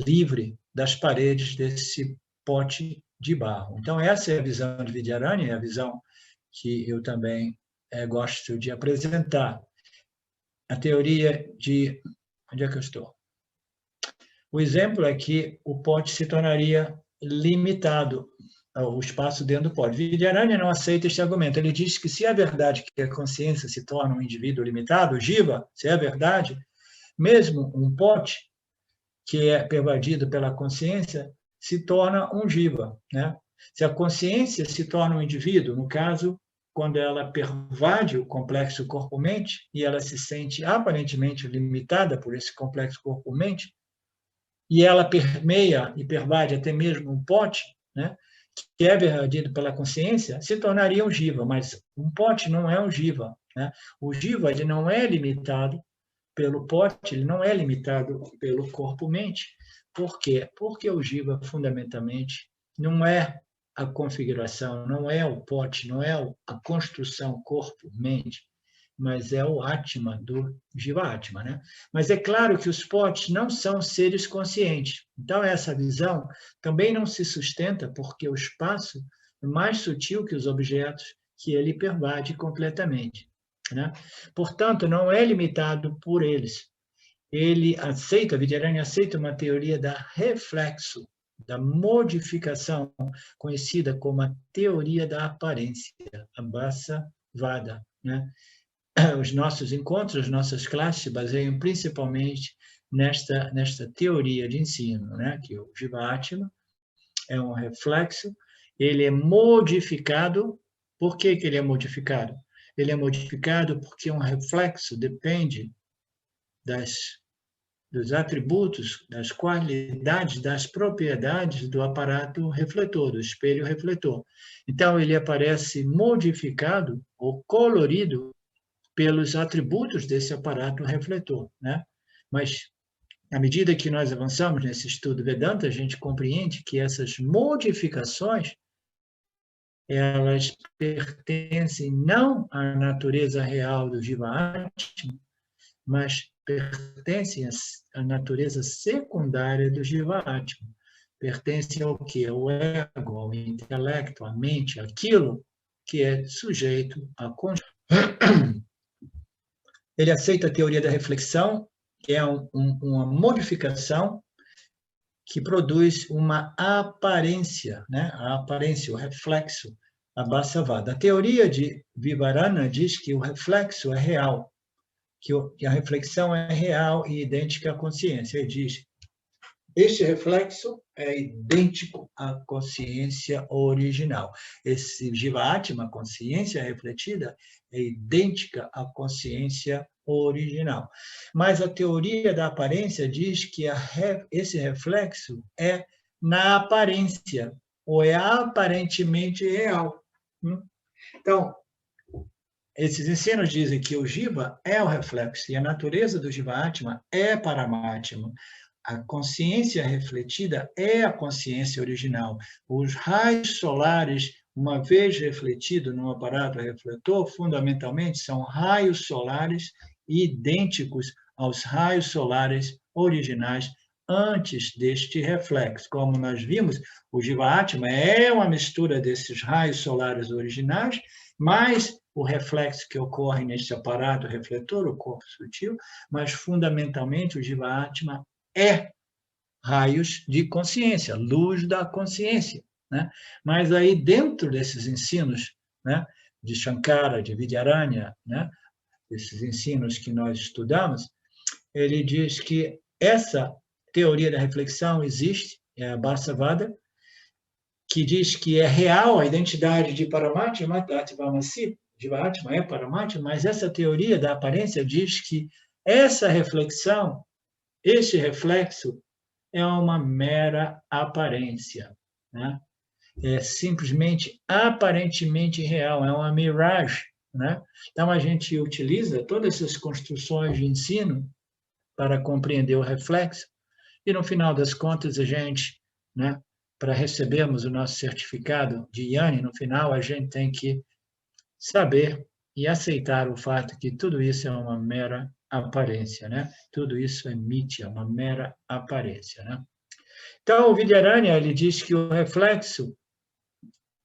livre das paredes desse pote de barro. Então, essa é a visão de Vidyaranya, é a visão que eu também gosto de apresentar. A teoria de... Onde é que eu estou? O exemplo é que o pote se tornaria limitado, o espaço dentro do pote. Vidyaranya não aceita este argumento. Ele diz que se é verdade que a consciência se torna um indivíduo limitado, o jiva, se é verdade, mesmo um pote que é pervadido pela consciência se torna um jiva, né? Se a consciência se torna um indivíduo, no caso, quando ela pervade o complexo corpo-mente e ela se sente aparentemente limitada por esse complexo corpo-mente, e ela permeia e pervade até mesmo um pote, né, que é pervadido pela consciência, se tornaria um jiva, mas um pote não é um jiva, né? O jiva ele não é limitado pelo pote, ele não é limitado pelo corpo-mente. Por quê? Porque o jiva, fundamentalmente, não é a configuração, não é o pote, não é a construção corpo-mente, mas é o Atma do Jiva-Atma, né? Mas é claro que os potes não são seres conscientes. Então, essa visão também não se sustenta porque o espaço é mais sutil que os objetos que ele pervade completamente, né? Portanto, não é limitado por eles. Vidyaranya aceita uma teoria da reflexo, da modificação, conhecida como a teoria da aparência, a Basavada, né? Os nossos encontros, as nossas classes se baseiam principalmente nesta teoria de ensino, né? Que o Jiva-Atma é um reflexo, ele é modificado. Por que ele é modificado? Ele é modificado porque um reflexo depende dos atributos, das qualidades, das propriedades do aparato refletor, do espelho refletor. Então, ele aparece modificado ou colorido pelos atributos desse aparato refletor, né? Mas, à medida que nós avançamos nesse estudo Vedanta, a gente compreende que essas modificações elas pertencem não à natureza real do Jiva-Atma, mas pertencem à natureza secundária do Jiva-Atma. Pertencem ao quê? Ao ego, ao intelecto, à mente, aquilo que é sujeito à consciência. Ele aceita a teoria da reflexão, que é uma modificação que produz uma aparência, né? A aparência, o reflexo, a Basavada. A teoria de Vivarana diz que o reflexo é real, que a reflexão é real e idêntica à consciência. Ele diz, este reflexo é idêntico à consciência original. Esse Jiva-Atma, a consciência refletida, é idêntica à consciência original. Mas a teoria da aparência diz que esse reflexo é na aparência, ou é aparentemente real. Então, esses ensinos dizem que o Jiva é o reflexo, e a natureza do Jiva-Atma é Paramatma. A consciência refletida é a consciência original. Os raios solares, uma vez refletidos no aparato refletor, fundamentalmente são raios solares idênticos aos raios solares originais antes deste reflexo. Como nós vimos, o Jiva-Atma é uma mistura desses raios solares originais, mais o reflexo que ocorre neste aparato refletor, o corpo sutil, mas fundamentalmente o Jiva-Atma é raios de consciência, luz da consciência, né? Mas aí dentro desses ensinos, né, de Shankara, de Vidyaranya, né, esses ensinos que nós estudamos, ele diz que essa teoria da reflexão existe, é a Basavada, que diz que é real a identidade de Paramatma, Jiva-Atma é Paramatma, mas essa teoria da aparência diz que essa reflexão, esse reflexo, é uma mera aparência, né? é simplesmente aparentemente real, é uma miragem, né? Então, a gente utiliza todas essas construções de ensino para compreender o reflexo e, no final das contas, a gente, né, para recebermos o nosso certificado de Yanni, no final, a gente tem que saber e aceitar o fato que tudo isso é uma mera aparência, né? Tudo isso é mítia, uma mera aparência, né? Então, o Vidyaranya, ele diz que o reflexo,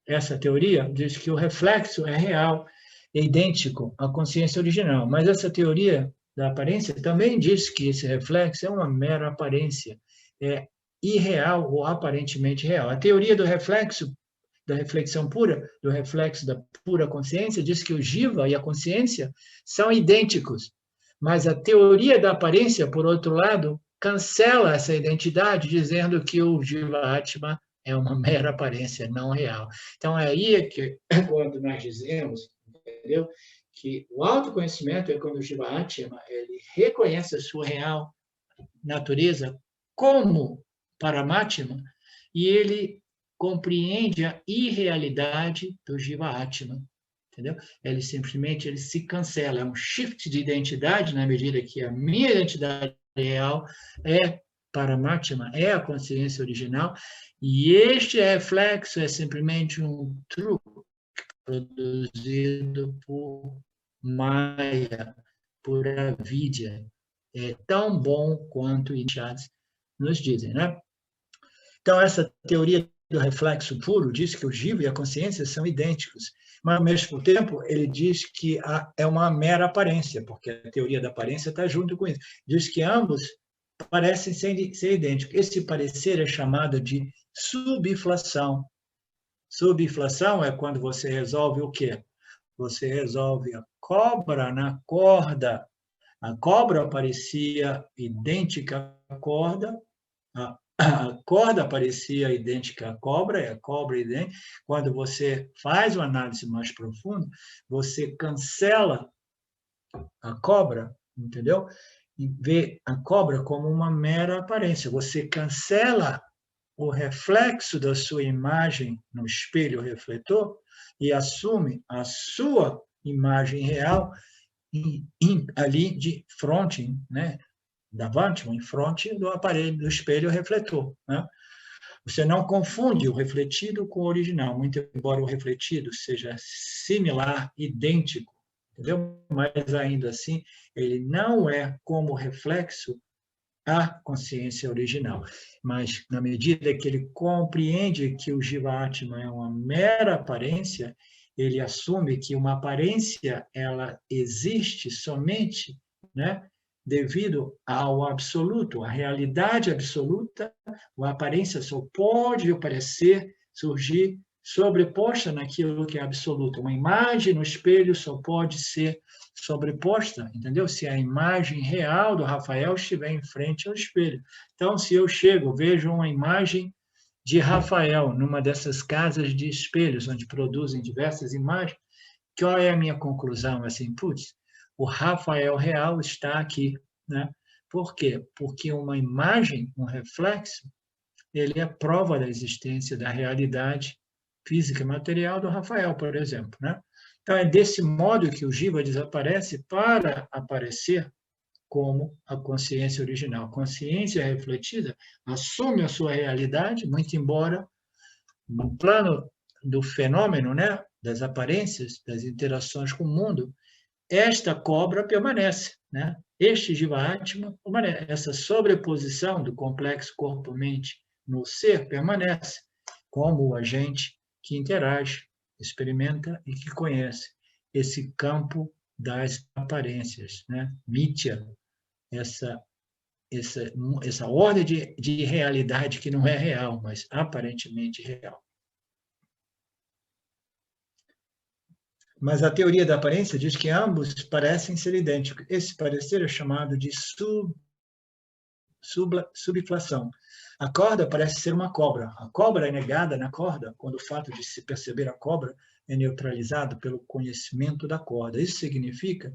essa teoria, diz que o reflexo é real, é idêntico à consciência original, mas essa teoria da aparência também diz que esse reflexo é uma mera aparência, é irreal ou aparentemente real. A teoria do reflexo, da reflexão pura, do reflexo da pura consciência, diz que o jiva e a consciência são idênticos, mas a teoria da aparência, por outro lado, cancela essa identidade, dizendo que o jiva atma é uma mera aparência não real. Então, é aí que, quando nós dizemos, entendeu? Que o autoconhecimento é quando o jiva atma ele reconhece a sua real natureza como Paramatma e ele compreende a irrealidade do jiva atma, entendeu? Ele simplesmente se cancela, é um shift de identidade na medida que a minha identidade real é Paramatma, é a consciência original, e este reflexo é simplesmente um truque produzido por Maya, por avidya. É tão bom quanto iniciados nos dizem, né? Então, essa teoria do reflexo puro diz que o jiva e a consciência são idênticos, mas, ao mesmo tempo, ele diz que é uma mera aparência, porque a teoria da aparência está junto com isso. Diz que ambos parecem ser idênticos. Esse parecer é chamado de subinflação. Subinflação é quando você resolve o quê? Você resolve a cobra na corda. A cobra parecia idêntica à corda, a corda parecia idêntica à cobra, e a cobra idêntica. Quando você faz uma análise mais profunda, você cancela a cobra, entendeu? E vê a cobra como uma mera aparência. Você cancela o reflexo da sua imagem no espelho refletor e assume a sua imagem real ali de fronte, né? Davante, em fronte do aparelho, do espelho refletor, né? Você não confunde o refletido com o original, muito embora o refletido seja similar, idêntico, entendeu? Mas ainda assim, ele não é como reflexo a consciência original. Mas, na medida que ele compreende que o Jiva Atma é uma mera aparência, ele assume que uma aparência ela existe somente, né, devido ao absoluto, à realidade absoluta. A aparência só pode aparecer, surgir sobreposta naquilo que é absoluto. Uma imagem no espelho só pode ser sobreposta, entendeu? Se a imagem real do Rafael estiver em frente ao espelho. Então, se eu chego, vejo uma imagem de Rafael numa dessas casas de espelhos, onde produzem diversas imagens, qual é a minha conclusão? Assim, putz, o Rafael real está aqui, né? Por quê? Porque uma imagem, um reflexo, ele é prova da existência da realidade física e material do Rafael, por exemplo, né? Então, é desse modo que o Jiva desaparece para aparecer como a consciência original. A consciência refletida assume a sua realidade, muito embora no plano do fenômeno, né, das aparências, das interações com o mundo, esta cobra permanece, né? Este Jiva Atma permanece. Essa sobreposição do complexo corpo-mente no ser permanece como o agente que interage, experimenta e que conhece esse campo das aparências, né? Mithya, essa ordem de realidade que não é real, mas aparentemente real. Mas a teoria da aparência diz que ambos parecem ser idênticos. Esse parecer é chamado de subinflação. A corda parece ser uma cobra. A cobra é negada na corda quando o fato de se perceber a cobra é neutralizado pelo conhecimento da corda. Isso significa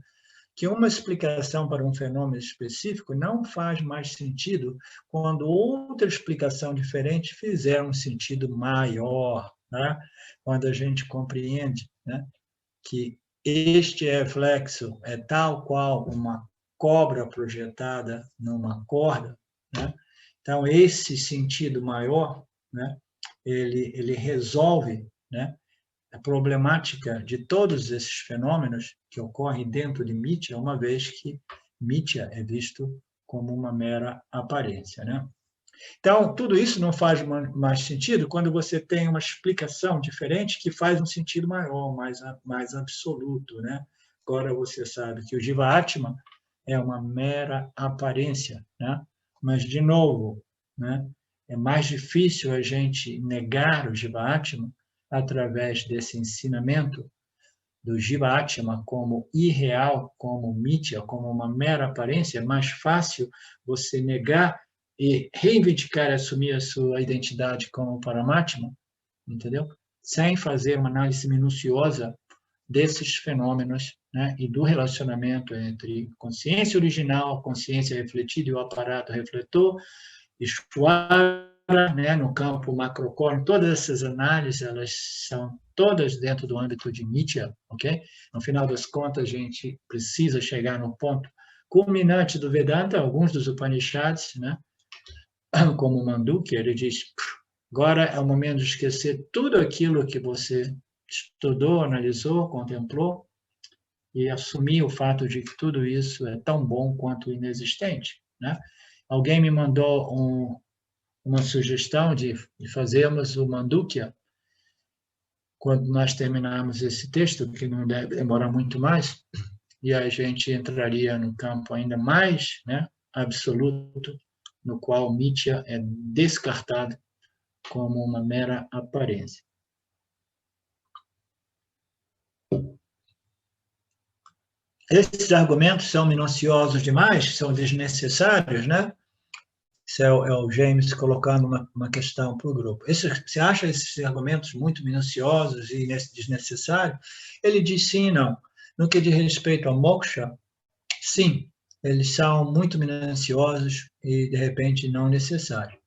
que uma explicação para um fenômeno específico não faz mais sentido quando outra explicação diferente fizer um sentido maior. né? Quando a gente compreende, né, que este reflexo é tal qual uma cobra projetada numa corda, né? Então, esse sentido maior, né, ele resolve, né, a problemática de todos esses fenômenos que ocorrem dentro de Mithya, uma vez que Mithya é visto como uma mera aparência, né? Então, tudo isso não faz mais sentido quando você tem uma explicação diferente que faz um sentido maior, mais absoluto, né? Agora você sabe que o Jiva-Atma é uma mera aparência, né? Mas, de novo, né, é mais difícil a gente negar o Jiva-Atma através desse ensinamento do Jiva-Atma como irreal, como Mithya, como uma mera aparência. É mais fácil você negar e reivindicar, assumir a sua identidade como Paramatma, entendeu? Sem fazer uma análise minuciosa desses fenômenos, né, e do relacionamento entre consciência original, consciência refletida e o aparato refletor, Ishvara, né, no campo macrocosmo. Todas essas análises, elas são todas dentro do âmbito de Mithya, ok? No final das contas, a gente precisa chegar no ponto culminante do Vedanta, alguns dos Upanishads, né, como Mandukya, ele diz, agora é o momento de esquecer tudo aquilo que você estudou, analisou, contemplou, e assumir o fato de que tudo isso é tão bom quanto inexistente, né? Alguém me mandou uma sugestão de fazermos o Mandukya quando nós terminarmos esse texto, que não deve demorar muito mais, e a gente entraria no campo ainda mais, né, absoluto, no qual Mithya é descartado como uma mera aparência. Esses argumentos são minuciosos demais, são desnecessários, né? Isso é o James colocando uma questão para o grupo. Você acha esses argumentos muito minuciosos e desnecessários? Ele diz sim e não. No que diz respeito ao moksha, sim, eles são muito minuciosos e, de repente, não necessários.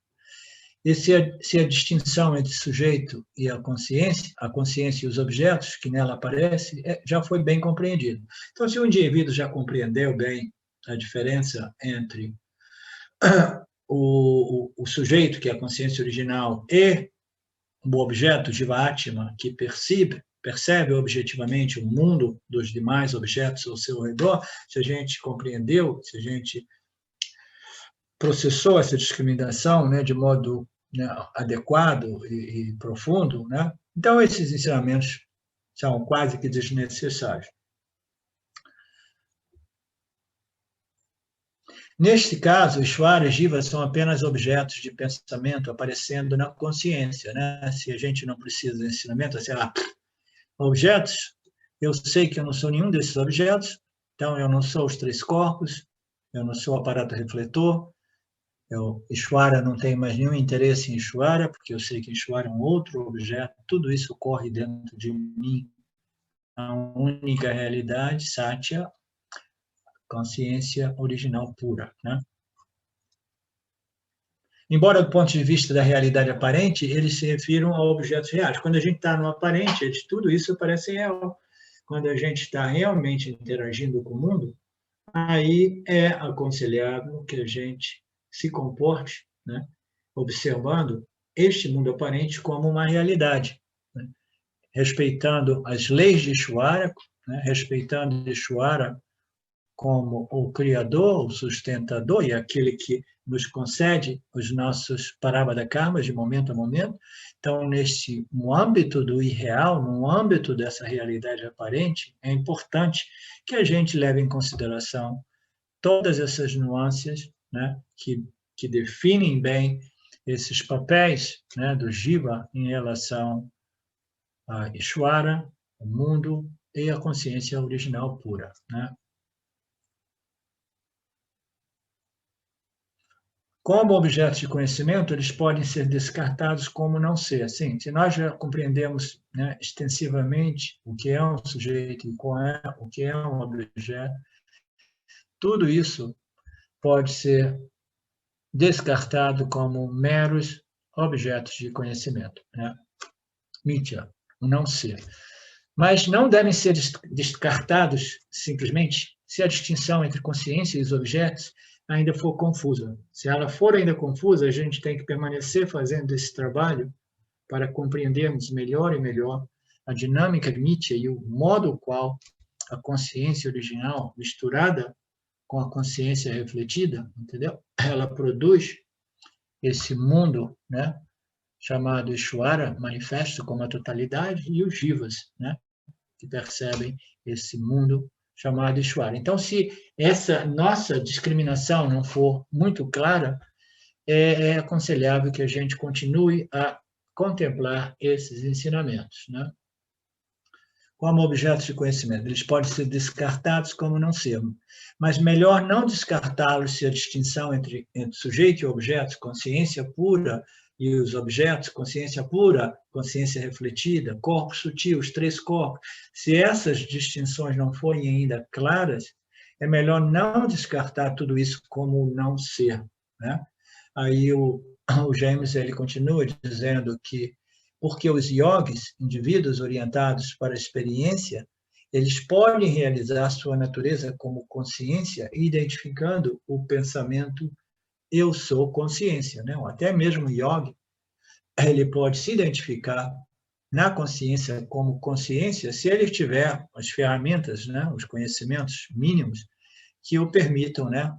E se a distinção entre sujeito e a consciência e os objetos que nela aparecem, já foi bem compreendido. Então, se o indivíduo já compreendeu bem a diferença entre o sujeito, que é a consciência original, e o objeto, Jiva-Atma, que percebe objetivamente o mundo dos demais objetos ao seu redor, se a gente compreendeu, se a gente processou essa discriminação, né, de modo, né, adequado e profundo, né, então esses ensinamentos são quase que desnecessários. Neste caso, Ishvara e Jiva são apenas objetos de pensamento aparecendo na consciência, né? Se a gente não precisa de ensinamento, sei lá, objetos, eu sei que eu não sou nenhum desses objetos, então eu não sou os três corpos, eu não sou o aparato refletor, Ishvara não tem mais nenhum interesse em Ishvara, porque eu sei que Ishvara é um outro objeto, tudo isso ocorre dentro de mim, a única realidade, Satya, consciência original pura, né? Embora, do ponto de vista da realidade aparente, eles se refiram a objetos reais. Quando a gente está no aparente, tudo isso parece real. Quando a gente está realmente interagindo com o mundo, aí é aconselhável que a gente se comporte, né, observando este mundo aparente como uma realidade, né, respeitando as leis de Ishvara, né, respeitando Ishvara como o Criador, o sustentador e aquele que nos concede os nossos parabada karmas de momento a momento. Então, no âmbito do irreal, no âmbito dessa realidade aparente, é importante que a gente leve em consideração todas essas nuances, né, que definem bem esses papéis, né, do Jiva em relação a Ishvara, o mundo e a consciência original pura, né? Como objetos de conhecimento, eles podem ser descartados como não ser. Sim, se nós já compreendemos, né, extensivamente o que é um sujeito e o que é um objeto, tudo isso pode ser descartado como meros objetos de conhecimento, né? Mithya, o não ser. Mas não devem ser descartados simplesmente se a distinção entre consciência e os objetos ainda for confusa. Se ela for ainda confusa, a gente tem que permanecer fazendo esse trabalho para compreendermos melhor e melhor a dinâmica de Mithya e o modo qual a consciência original, misturada com a consciência refletida, entendeu? Ela produz esse mundo, né, chamado Ishvara, manifesto como a totalidade, e os jivas, né, que percebem esse mundo chamado Ishvara. Então, se essa nossa discriminação não for muito clara, é aconselhável que a gente continue a contemplar esses ensinamentos, né? Como objetos de conhecimento. Eles podem ser descartados como não sermos, mas melhor não descartá-los se a distinção entre sujeito e objeto, consciência pura e os objetos, consciência pura, consciência refletida, corpo sutil, os 3 corpos, se essas distinções não forem ainda claras, é melhor não descartar tudo isso como não ser, né? Aí o James ele continua dizendo que porque os yogis, indivíduos orientados para a experiência, eles podem realizar sua natureza como consciência, identificando o pensamento eu sou consciência, né? Até mesmo o yogi, ele pode se identificar na consciência como consciência se ele tiver as ferramentas, né? Os conhecimentos mínimos que o permitam, né?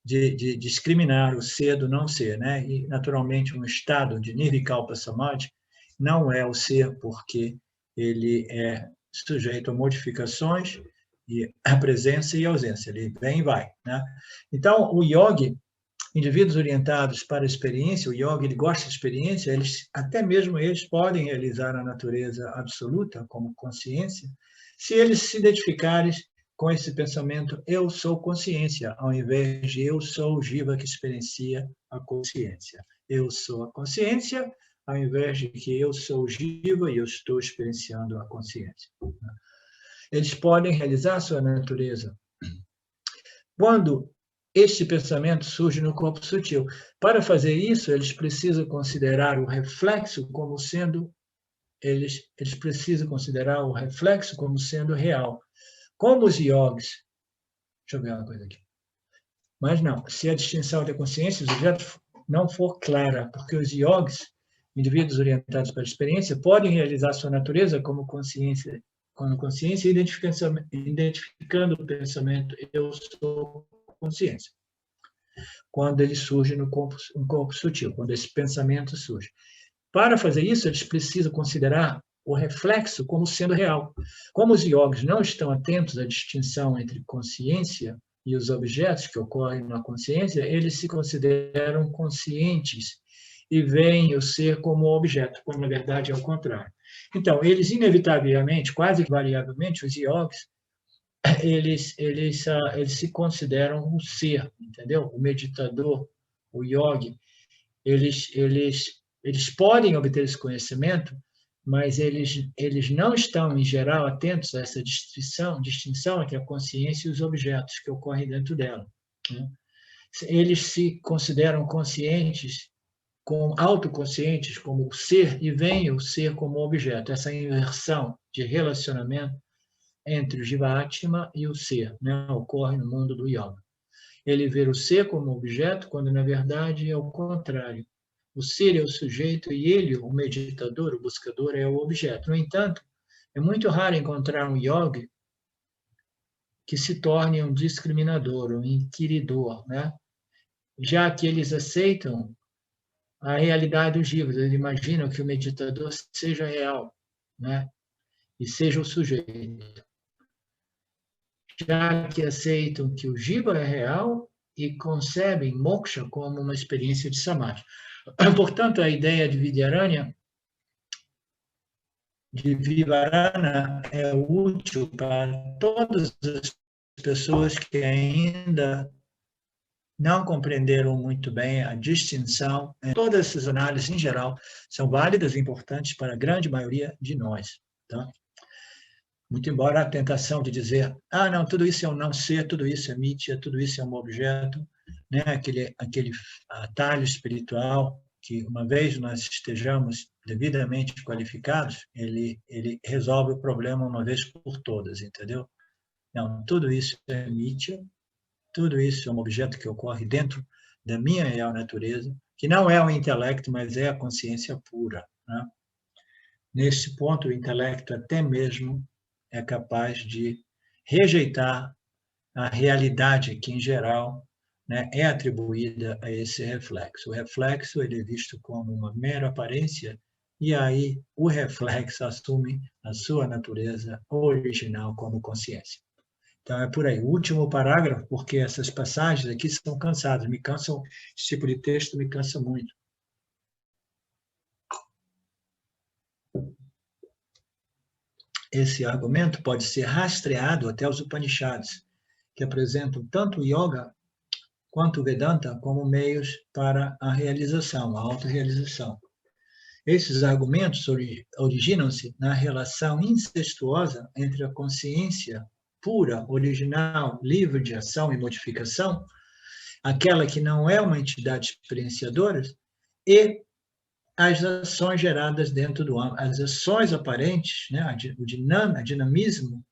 De discriminar o ser do não ser, né? E, naturalmente, um estado de nirvikalpa samadhi não é o ser porque ele é sujeito a modificações e a presença e a ausência, ele vem e vai, né? Então, o yogi, indivíduos orientados para a experiência, o yogi ele gosta de experiência, até mesmo eles podem realizar a natureza absoluta como consciência, se eles se identificarem com esse pensamento eu sou consciência, ao invés de eu sou o jiva que experiencia a consciência. Eu sou a consciência, ao invés de que eu sou o jiva e eu estou experienciando a consciência. Eles podem realizar a sua natureza quando este pensamento surge no corpo sutil. Para fazer isso, eles precisam considerar o reflexo como sendo real. Como os yogis... Deixa eu ver uma coisa aqui. Mas não, se a distinção entre a consciência e os objetos não for clara, porque os yogis, indivíduos orientados para a experiência, podem realizar sua natureza como consciência identificando o pensamento eu sou consciência, quando ele surge no corpo sutil, quando esse pensamento surge. Para fazer isso, eles precisam considerar o reflexo como sendo real. Como os yogis não estão atentos à distinção entre consciência e os objetos que ocorrem na consciência, eles se consideram conscientes e veem o ser como objeto, quando na verdade é o contrário. Então, eles inevitavelmente, quase invariavelmente, os yogis, eles se consideram o ser, entendeu? O meditador, o yogi, eles podem obter esse conhecimento, mas eles não estão, em geral, atentos a essa distinção entre a consciência e os objetos que ocorrem dentro dela, né? Eles se consideram conscientes, autoconscientes como o ser, e veem o ser como objeto. Essa inversão de relacionamento entre o Jiva-Atma e o ser, né, ocorre no mundo do yoga. Ele vê o ser como objeto, quando, na verdade, é o contrário. O ser é o sujeito e ele, o meditador, o buscador, é o objeto. No entanto, é muito raro encontrar um yogi que se torne um discriminador, um inquiridor, né? Já que eles aceitam a realidade dos jivas, eles imaginam que o meditador seja real, né? E seja o sujeito. Já que aceitam que o jiva é real e concebem moksha como uma experiência de samadhi. Portanto, a ideia de Vidyaranya, de Vivarana, é útil para todas as pessoas que ainda não compreenderam muito bem a distinção. Todas essas análises, em geral, são válidas e importantes para a grande maioria de nós, tá? Muito embora a tentação de dizer, não, tudo isso é um não ser, tudo isso é mithya, tudo isso é um objeto, né? aquele atalho espiritual que uma vez nós estejamos devidamente qualificados, ele resolve o problema uma vez por todas, entendeu? Não, tudo isso é mítia, tudo isso é um objeto que ocorre dentro da minha real natureza, que não é o intelecto, mas é a consciência pura, né? Nesse ponto, o intelecto até mesmo é capaz de rejeitar a realidade que, em geral, né, é atribuída a esse reflexo. O reflexo ele é visto como uma mera aparência, e aí o reflexo assume a sua natureza original como consciência. Então, é por aí. O último parágrafo, porque essas passagens aqui são cansadas, me cansam, esse tipo de texto me cansa muito. Esse argumento pode ser rastreado até os Upanishads, que apresentam tanto o yoga quanto o Vedanta como meios para a realização, a autorrealização. Esses argumentos originam-se na relação incestuosa entre a consciência pura, original, livre de ação e modificação, aquela que não é uma entidade experienciadora, e as ações geradas dentro do âmbito, as ações aparentes, né, o dinamismo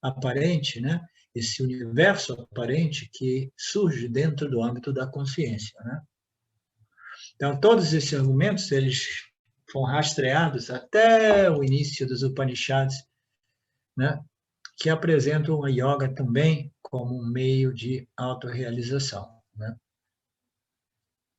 aparente, né, esse universo aparente que surge dentro do âmbito da consciência, né? Então, todos esses argumentos, eles foram rastreados até o início dos Upanishads, né, que apresentam a yoga também como um meio de autorrealização, né?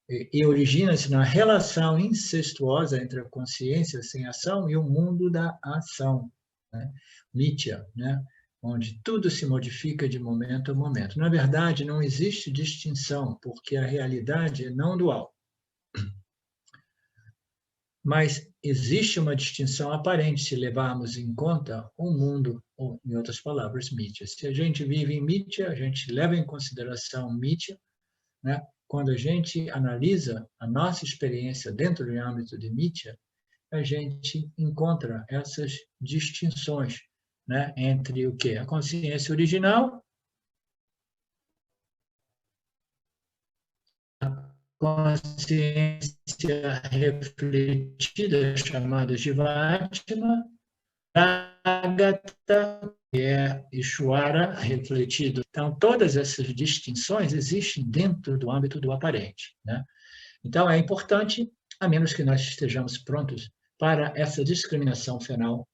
E origina-se na relação incestuosa entre a consciência sem ação e o mundo da ação, né? Nitya, né? Onde tudo se modifica de momento a momento. Na verdade, não existe distinção, porque a realidade é não dual. Mas existe uma distinção aparente se levarmos em conta o mundo, ou, em outras palavras, Mithya. Se a gente vive em Mithya, a gente leva em consideração Mithya, né? Quando a gente analisa a nossa experiência dentro do âmbito de Mithya, a gente encontra essas distinções, né, entre o quê? A consciência original, a consciência refletida, chamada Jivatma, Tathagata, que é Ishvara refletido. Então, todas essas distinções existem dentro do âmbito do aparente, né? Então, é importante, a menos que nós estejamos prontos para essa discriminação final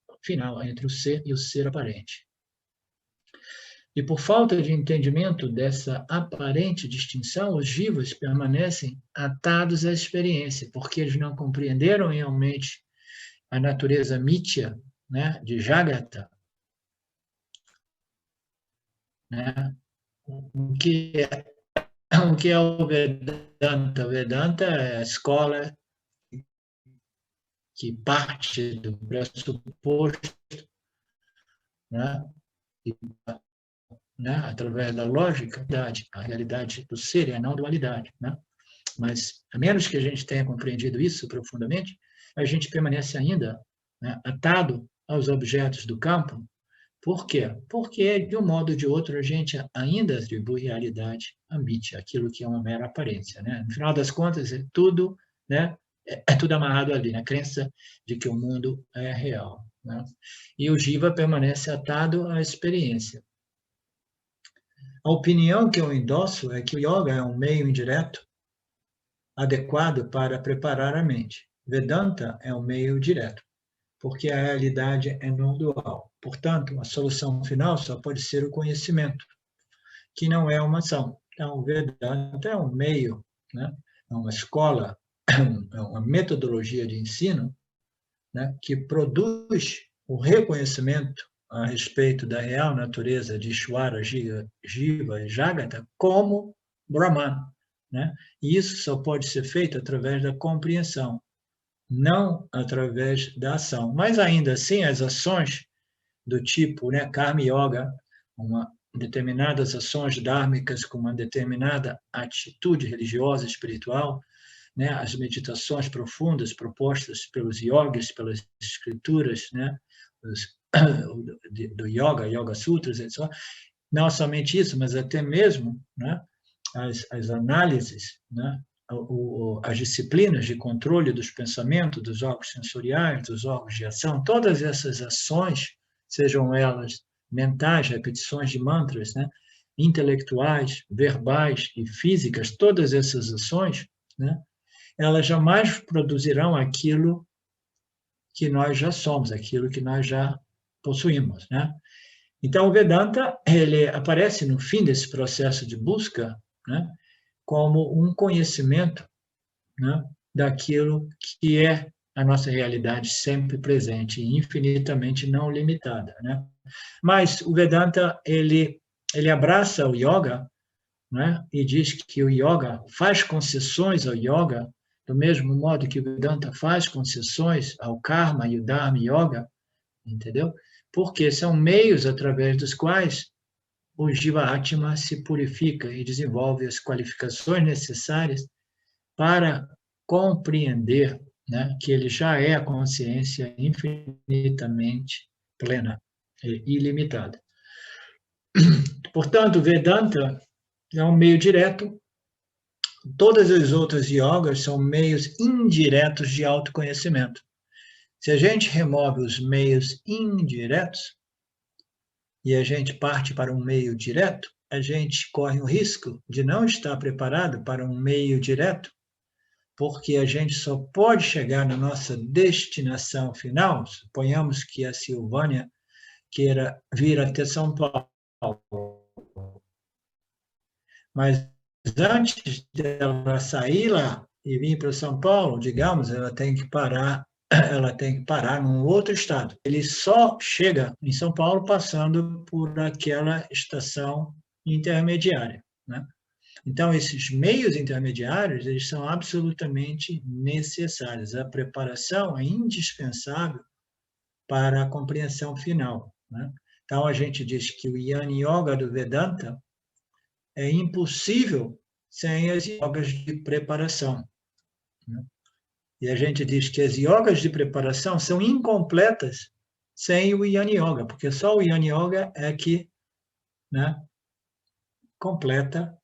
entre o ser e o ser aparente. E por falta de entendimento dessa aparente distinção, os jivas permanecem atados à experiência, porque eles não compreenderam realmente a natureza mithya, né, de Jagata, né? O que é o Vedanta? O Vedanta é a escola que parte do pressuposto, né, né, através da lógica, a realidade do ser é a não dualidade, né? Mas, a menos que a gente tenha compreendido isso profundamente, a gente permanece ainda, né, atado aos objetos do campo. Por quê? Porque, de um modo ou de outro, a gente ainda atribui realidade a Mithya, aquilo que é uma mera aparência, né? No final das contas, é tudo, né, é tudo amarrado ali, na crença de que o mundo é real, né? E o Jiva permanece atado à experiência. A opinião que eu endosso é que o yoga é um meio indireto adequado para preparar a mente. Vedanta é um meio direto, porque a realidade é não dual. Portanto, a solução final só pode ser o conhecimento, que não é uma ação. Então, o Vedanta é um meio, né? É uma escola, é uma metodologia de ensino, né, que produz o reconhecimento a respeito da real natureza de Ishvara, Jiva e Jagata como Brahman, né? E isso só pode ser feito através da compreensão, não através da ação. Mas, ainda assim, as ações do tipo, né, Karma Yoga, determinadas ações dármicas com uma determinada atitude religiosa, espiritual, né, as meditações profundas propostas pelos yogis, pelas escrituras, né, do Yoga Sutras, etc. Não somente isso, mas até mesmo, né, as análises, né, as disciplinas de controle dos pensamentos, dos órgãos sensoriais, dos órgãos de ação, todas essas ações, sejam elas mentais, repetições de mantras, né, intelectuais, verbais e físicas, todas essas ações, né, elas jamais produzirão aquilo que nós já somos, aquilo que nós já possuímos, né? Então, o Vedanta, ele aparece no fim desse processo de busca, né, como um conhecimento, né, daquilo que é a nossa realidade sempre presente e infinitamente não limitada, né? Mas o Vedanta, ele abraça o yoga, né, e diz que o yoga faz concessões ao yoga, do mesmo modo que o Vedanta faz concessões ao Karma e o Dharma Yoga, entendeu? Porque são meios através dos quais o Jiva-Atma se purifica e desenvolve as qualificações necessárias para compreender, né, que ele já é a consciência infinitamente plena e ilimitada. Portanto, Vedanta é um meio direto. Todas as outras yogas são meios indiretos de autoconhecimento. Se a gente remove os meios indiretos e a gente parte para um meio direto, a gente corre o risco de não estar preparado para um meio direto, porque a gente só pode chegar na nossa destinação final. Suponhamos que a Silvânia queira vir até São Paulo. Mas antes dela sair lá e vir para São Paulo, digamos, ela tem que parar num outro estado. Ele só chega em São Paulo passando por aquela estação intermediária, né? Então, esses meios intermediários, eles são absolutamente necessários. A preparação é indispensável para a compreensão final, né? Então, a gente diz que o Jnana Yoga do Vedanta é impossível sem as yogas de preparação, né? E a gente diz que as yogas de preparação são incompletas sem o Jnana Yoga, porque só o Jnana Yoga é que, né, completa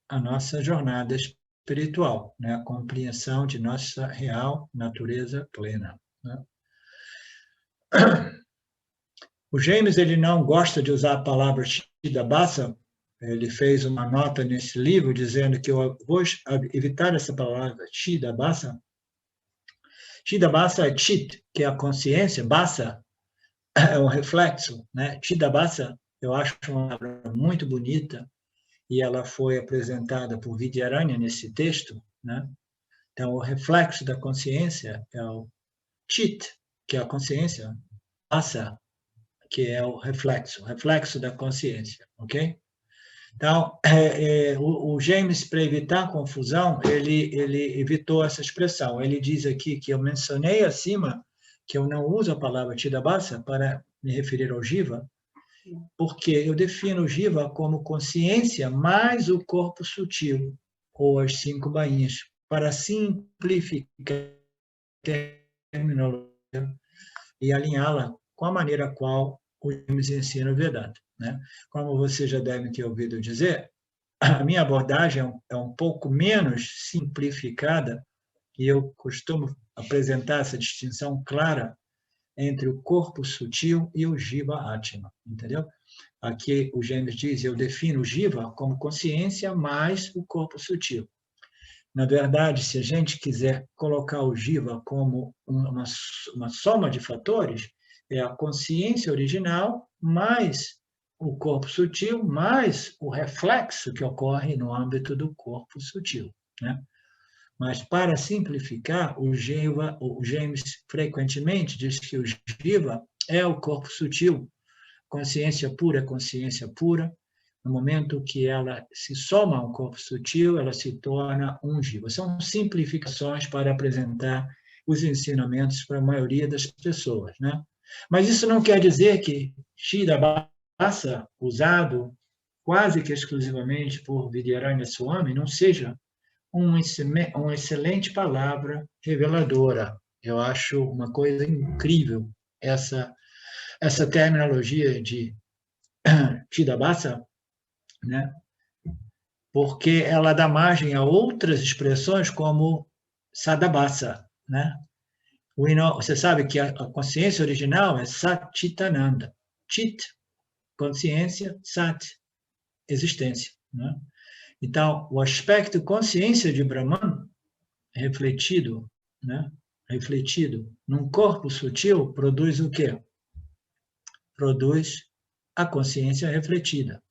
a nossa jornada espiritual, né, a compreensão de nossa real natureza plena, né? O James, ele não gosta de usar a palavra Chidabhasa. Ele fez uma nota nesse livro dizendo que eu vou evitar essa palavra Chidabhasa. Chidabhasa é Chit, que é a consciência, Bhasa é um reflexo, né? Chidabhasa, eu acho uma palavra muito bonita e ela foi apresentada por Vidyaranya nesse texto, né? Então, o reflexo da consciência é o Chit, que é a consciência, Bhasa, que é o reflexo da consciência, ok? Então, o James, para evitar confusão, ele evitou essa expressão. Ele diz aqui que eu mencionei acima que eu não uso a palavra Chidabhasa para me referir ao Jiva, porque eu defino o Jiva como consciência mais o corpo sutil, ou as 5 bainhas, para simplificar a terminologia e alinhá-la com a maneira qual o James ensina o Vedanta, né? Como você já deve ter ouvido dizer, a minha abordagem é um pouco menos simplificada e eu costumo apresentar essa distinção clara entre o corpo sutil e o Jiva-Atma, entendeu? Aqui o James diz, eu defino o Jiva como consciência mais o corpo sutil. Na verdade, se a gente quiser colocar o Jiva como uma soma de fatores, é a consciência original mais o corpo sutil, mais o reflexo que ocorre no âmbito do corpo sutil, né? Mas, para simplificar, o James frequentemente diz que o Jiva é o corpo sutil, consciência pura é consciência pura. No momento que ela se soma ao corpo sutil, ela se torna um Jiva. São simplificações para apresentar os ensinamentos para a maioria das pessoas, né? Mas isso não quer dizer que Chidabhasa, usado quase que exclusivamente por Vidyaranya Swami, não seja uma excelente palavra reveladora. Eu acho uma coisa incrível essa terminologia de Chidabhasa, né? porque ela dá margem a outras expressões como Sadabhasa, né? Você sabe que a consciência original é Satchitananda. Chit, consciência, Sat, existência, né? Então, o aspecto consciência de Brahman, refletido, né? Refletido num corpo sutil, produz o quê? Produz a consciência refletida.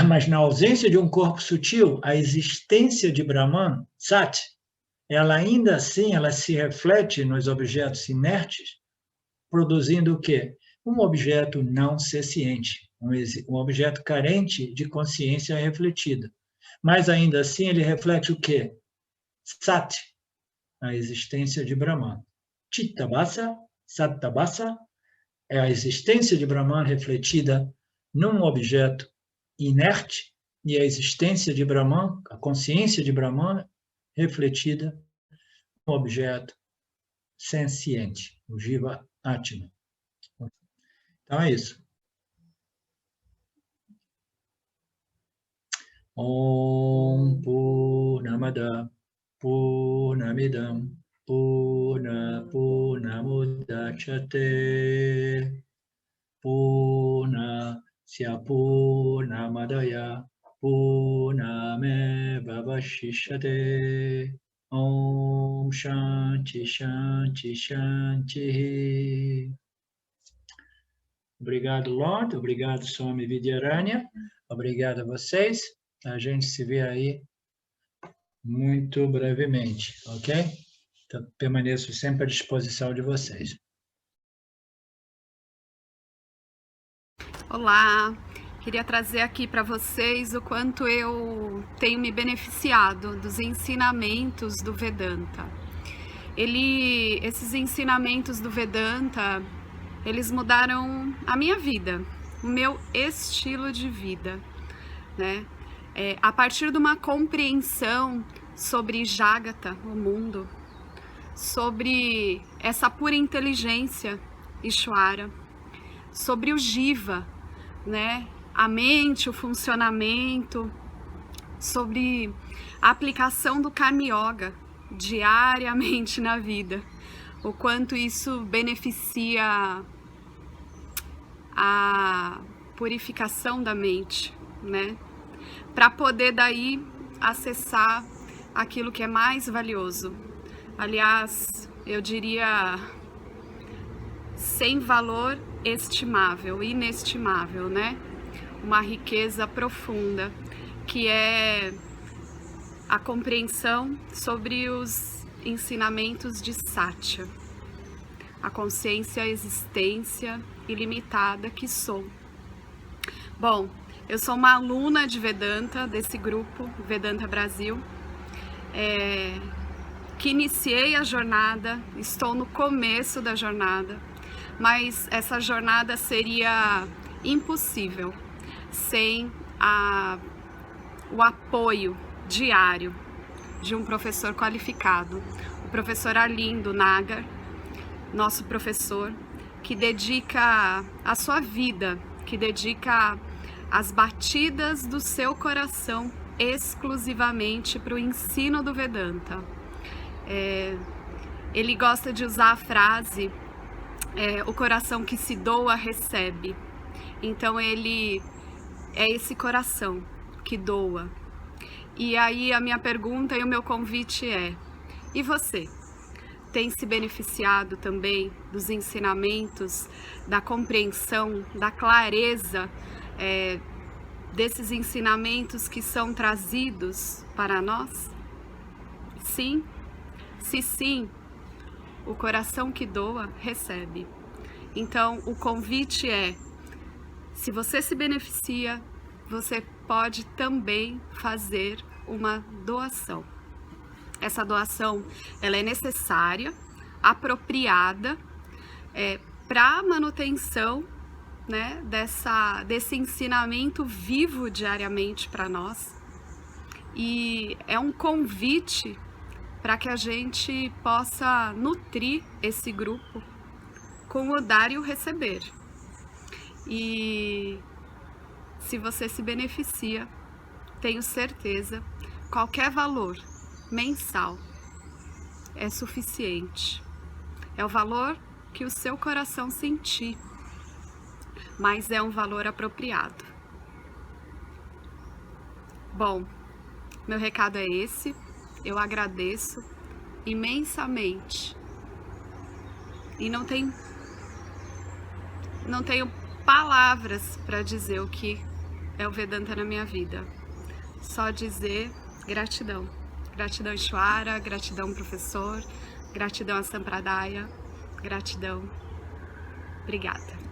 Mas na ausência de um corpo sutil, a existência de Brahman, Sat, ela ainda assim ela se reflete nos objetos inertes, produzindo o quê? Um objeto não senciente, um objeto carente de consciência refletida. Mas ainda assim ele reflete o quê? Sat, a existência de Brahman. Chittabhasa, Sattabhasa, é a existência de Brahman refletida num objeto inerte e a existência de Brahman, a consciência de Brahman refletida num objeto senciente, o Jiva Atma. Então é isso. Om Purnamada Purnamidam Purnamudachyate Purnasya Purnamadaya Purnameva Vashishyate. Om Shanti Shanti Shanti. Obrigado, Lord. Obrigado, Swami Vidyaranya. Obrigado a vocês. A gente se vê aí muito brevemente, ok? Então, permaneço sempre à disposição de vocês. Olá, queria trazer aqui para vocês o quanto eu tenho me beneficiado dos ensinamentos do Vedanta. Esses ensinamentos do Vedanta, eles mudaram a minha vida, o meu estilo de vida, né? A partir de uma compreensão sobre Jagata, o mundo, sobre essa pura inteligência, Ishvara, sobre o Jiva, né? A mente, o funcionamento, sobre a aplicação do Karma Yoga diariamente na vida, o quanto isso beneficia a purificação da mente, né? Para poder daí acessar aquilo que é mais valioso. Aliás, eu diria sem valor estimável, inestimável, né? Uma riqueza profunda, que é a compreensão sobre os ensinamentos de Satya, a consciência, a existência ilimitada que sou. Bom, eu sou uma aluna de Vedanta, desse grupo, Vedanta Brasil, que iniciei a jornada, estou no começo da jornada, mas essa jornada seria impossível sem o apoio diário de um professor qualificado, o professor Arlindo Nagar, nosso professor, que dedica a sua vida, que dedica as batidas do seu coração exclusivamente para o ensino do Vedanta. Ele gosta de usar a frase, o coração que se doa recebe. Então ele é esse coração que doa. E aí a minha pergunta e o meu convite é: e você? Tem se beneficiado também dos ensinamentos, da compreensão, da clareza desses ensinamentos que são trazidos para nós? Sim? Se sim, o coração que doa recebe. Então o convite é: se você se beneficia, você pode também fazer uma doação. Essa doação, ela é necessária, apropriada, para a manutenção, né, desse ensinamento vivo diariamente para nós. E é um convite para que a gente possa nutrir esse grupo com o dar e o receber. E se você se beneficia, tenho certeza, qualquer valor mensal é suficiente. É o valor que o seu coração sentir, mas é um valor apropriado. Bom, meu recado é esse. Eu agradeço imensamente e não tenho palavras para dizer o que é o Vedanta na minha vida. Só dizer gratidão. Gratidão, Ishwara, gratidão, professor, gratidão a Sampradaya, gratidão. Obrigada.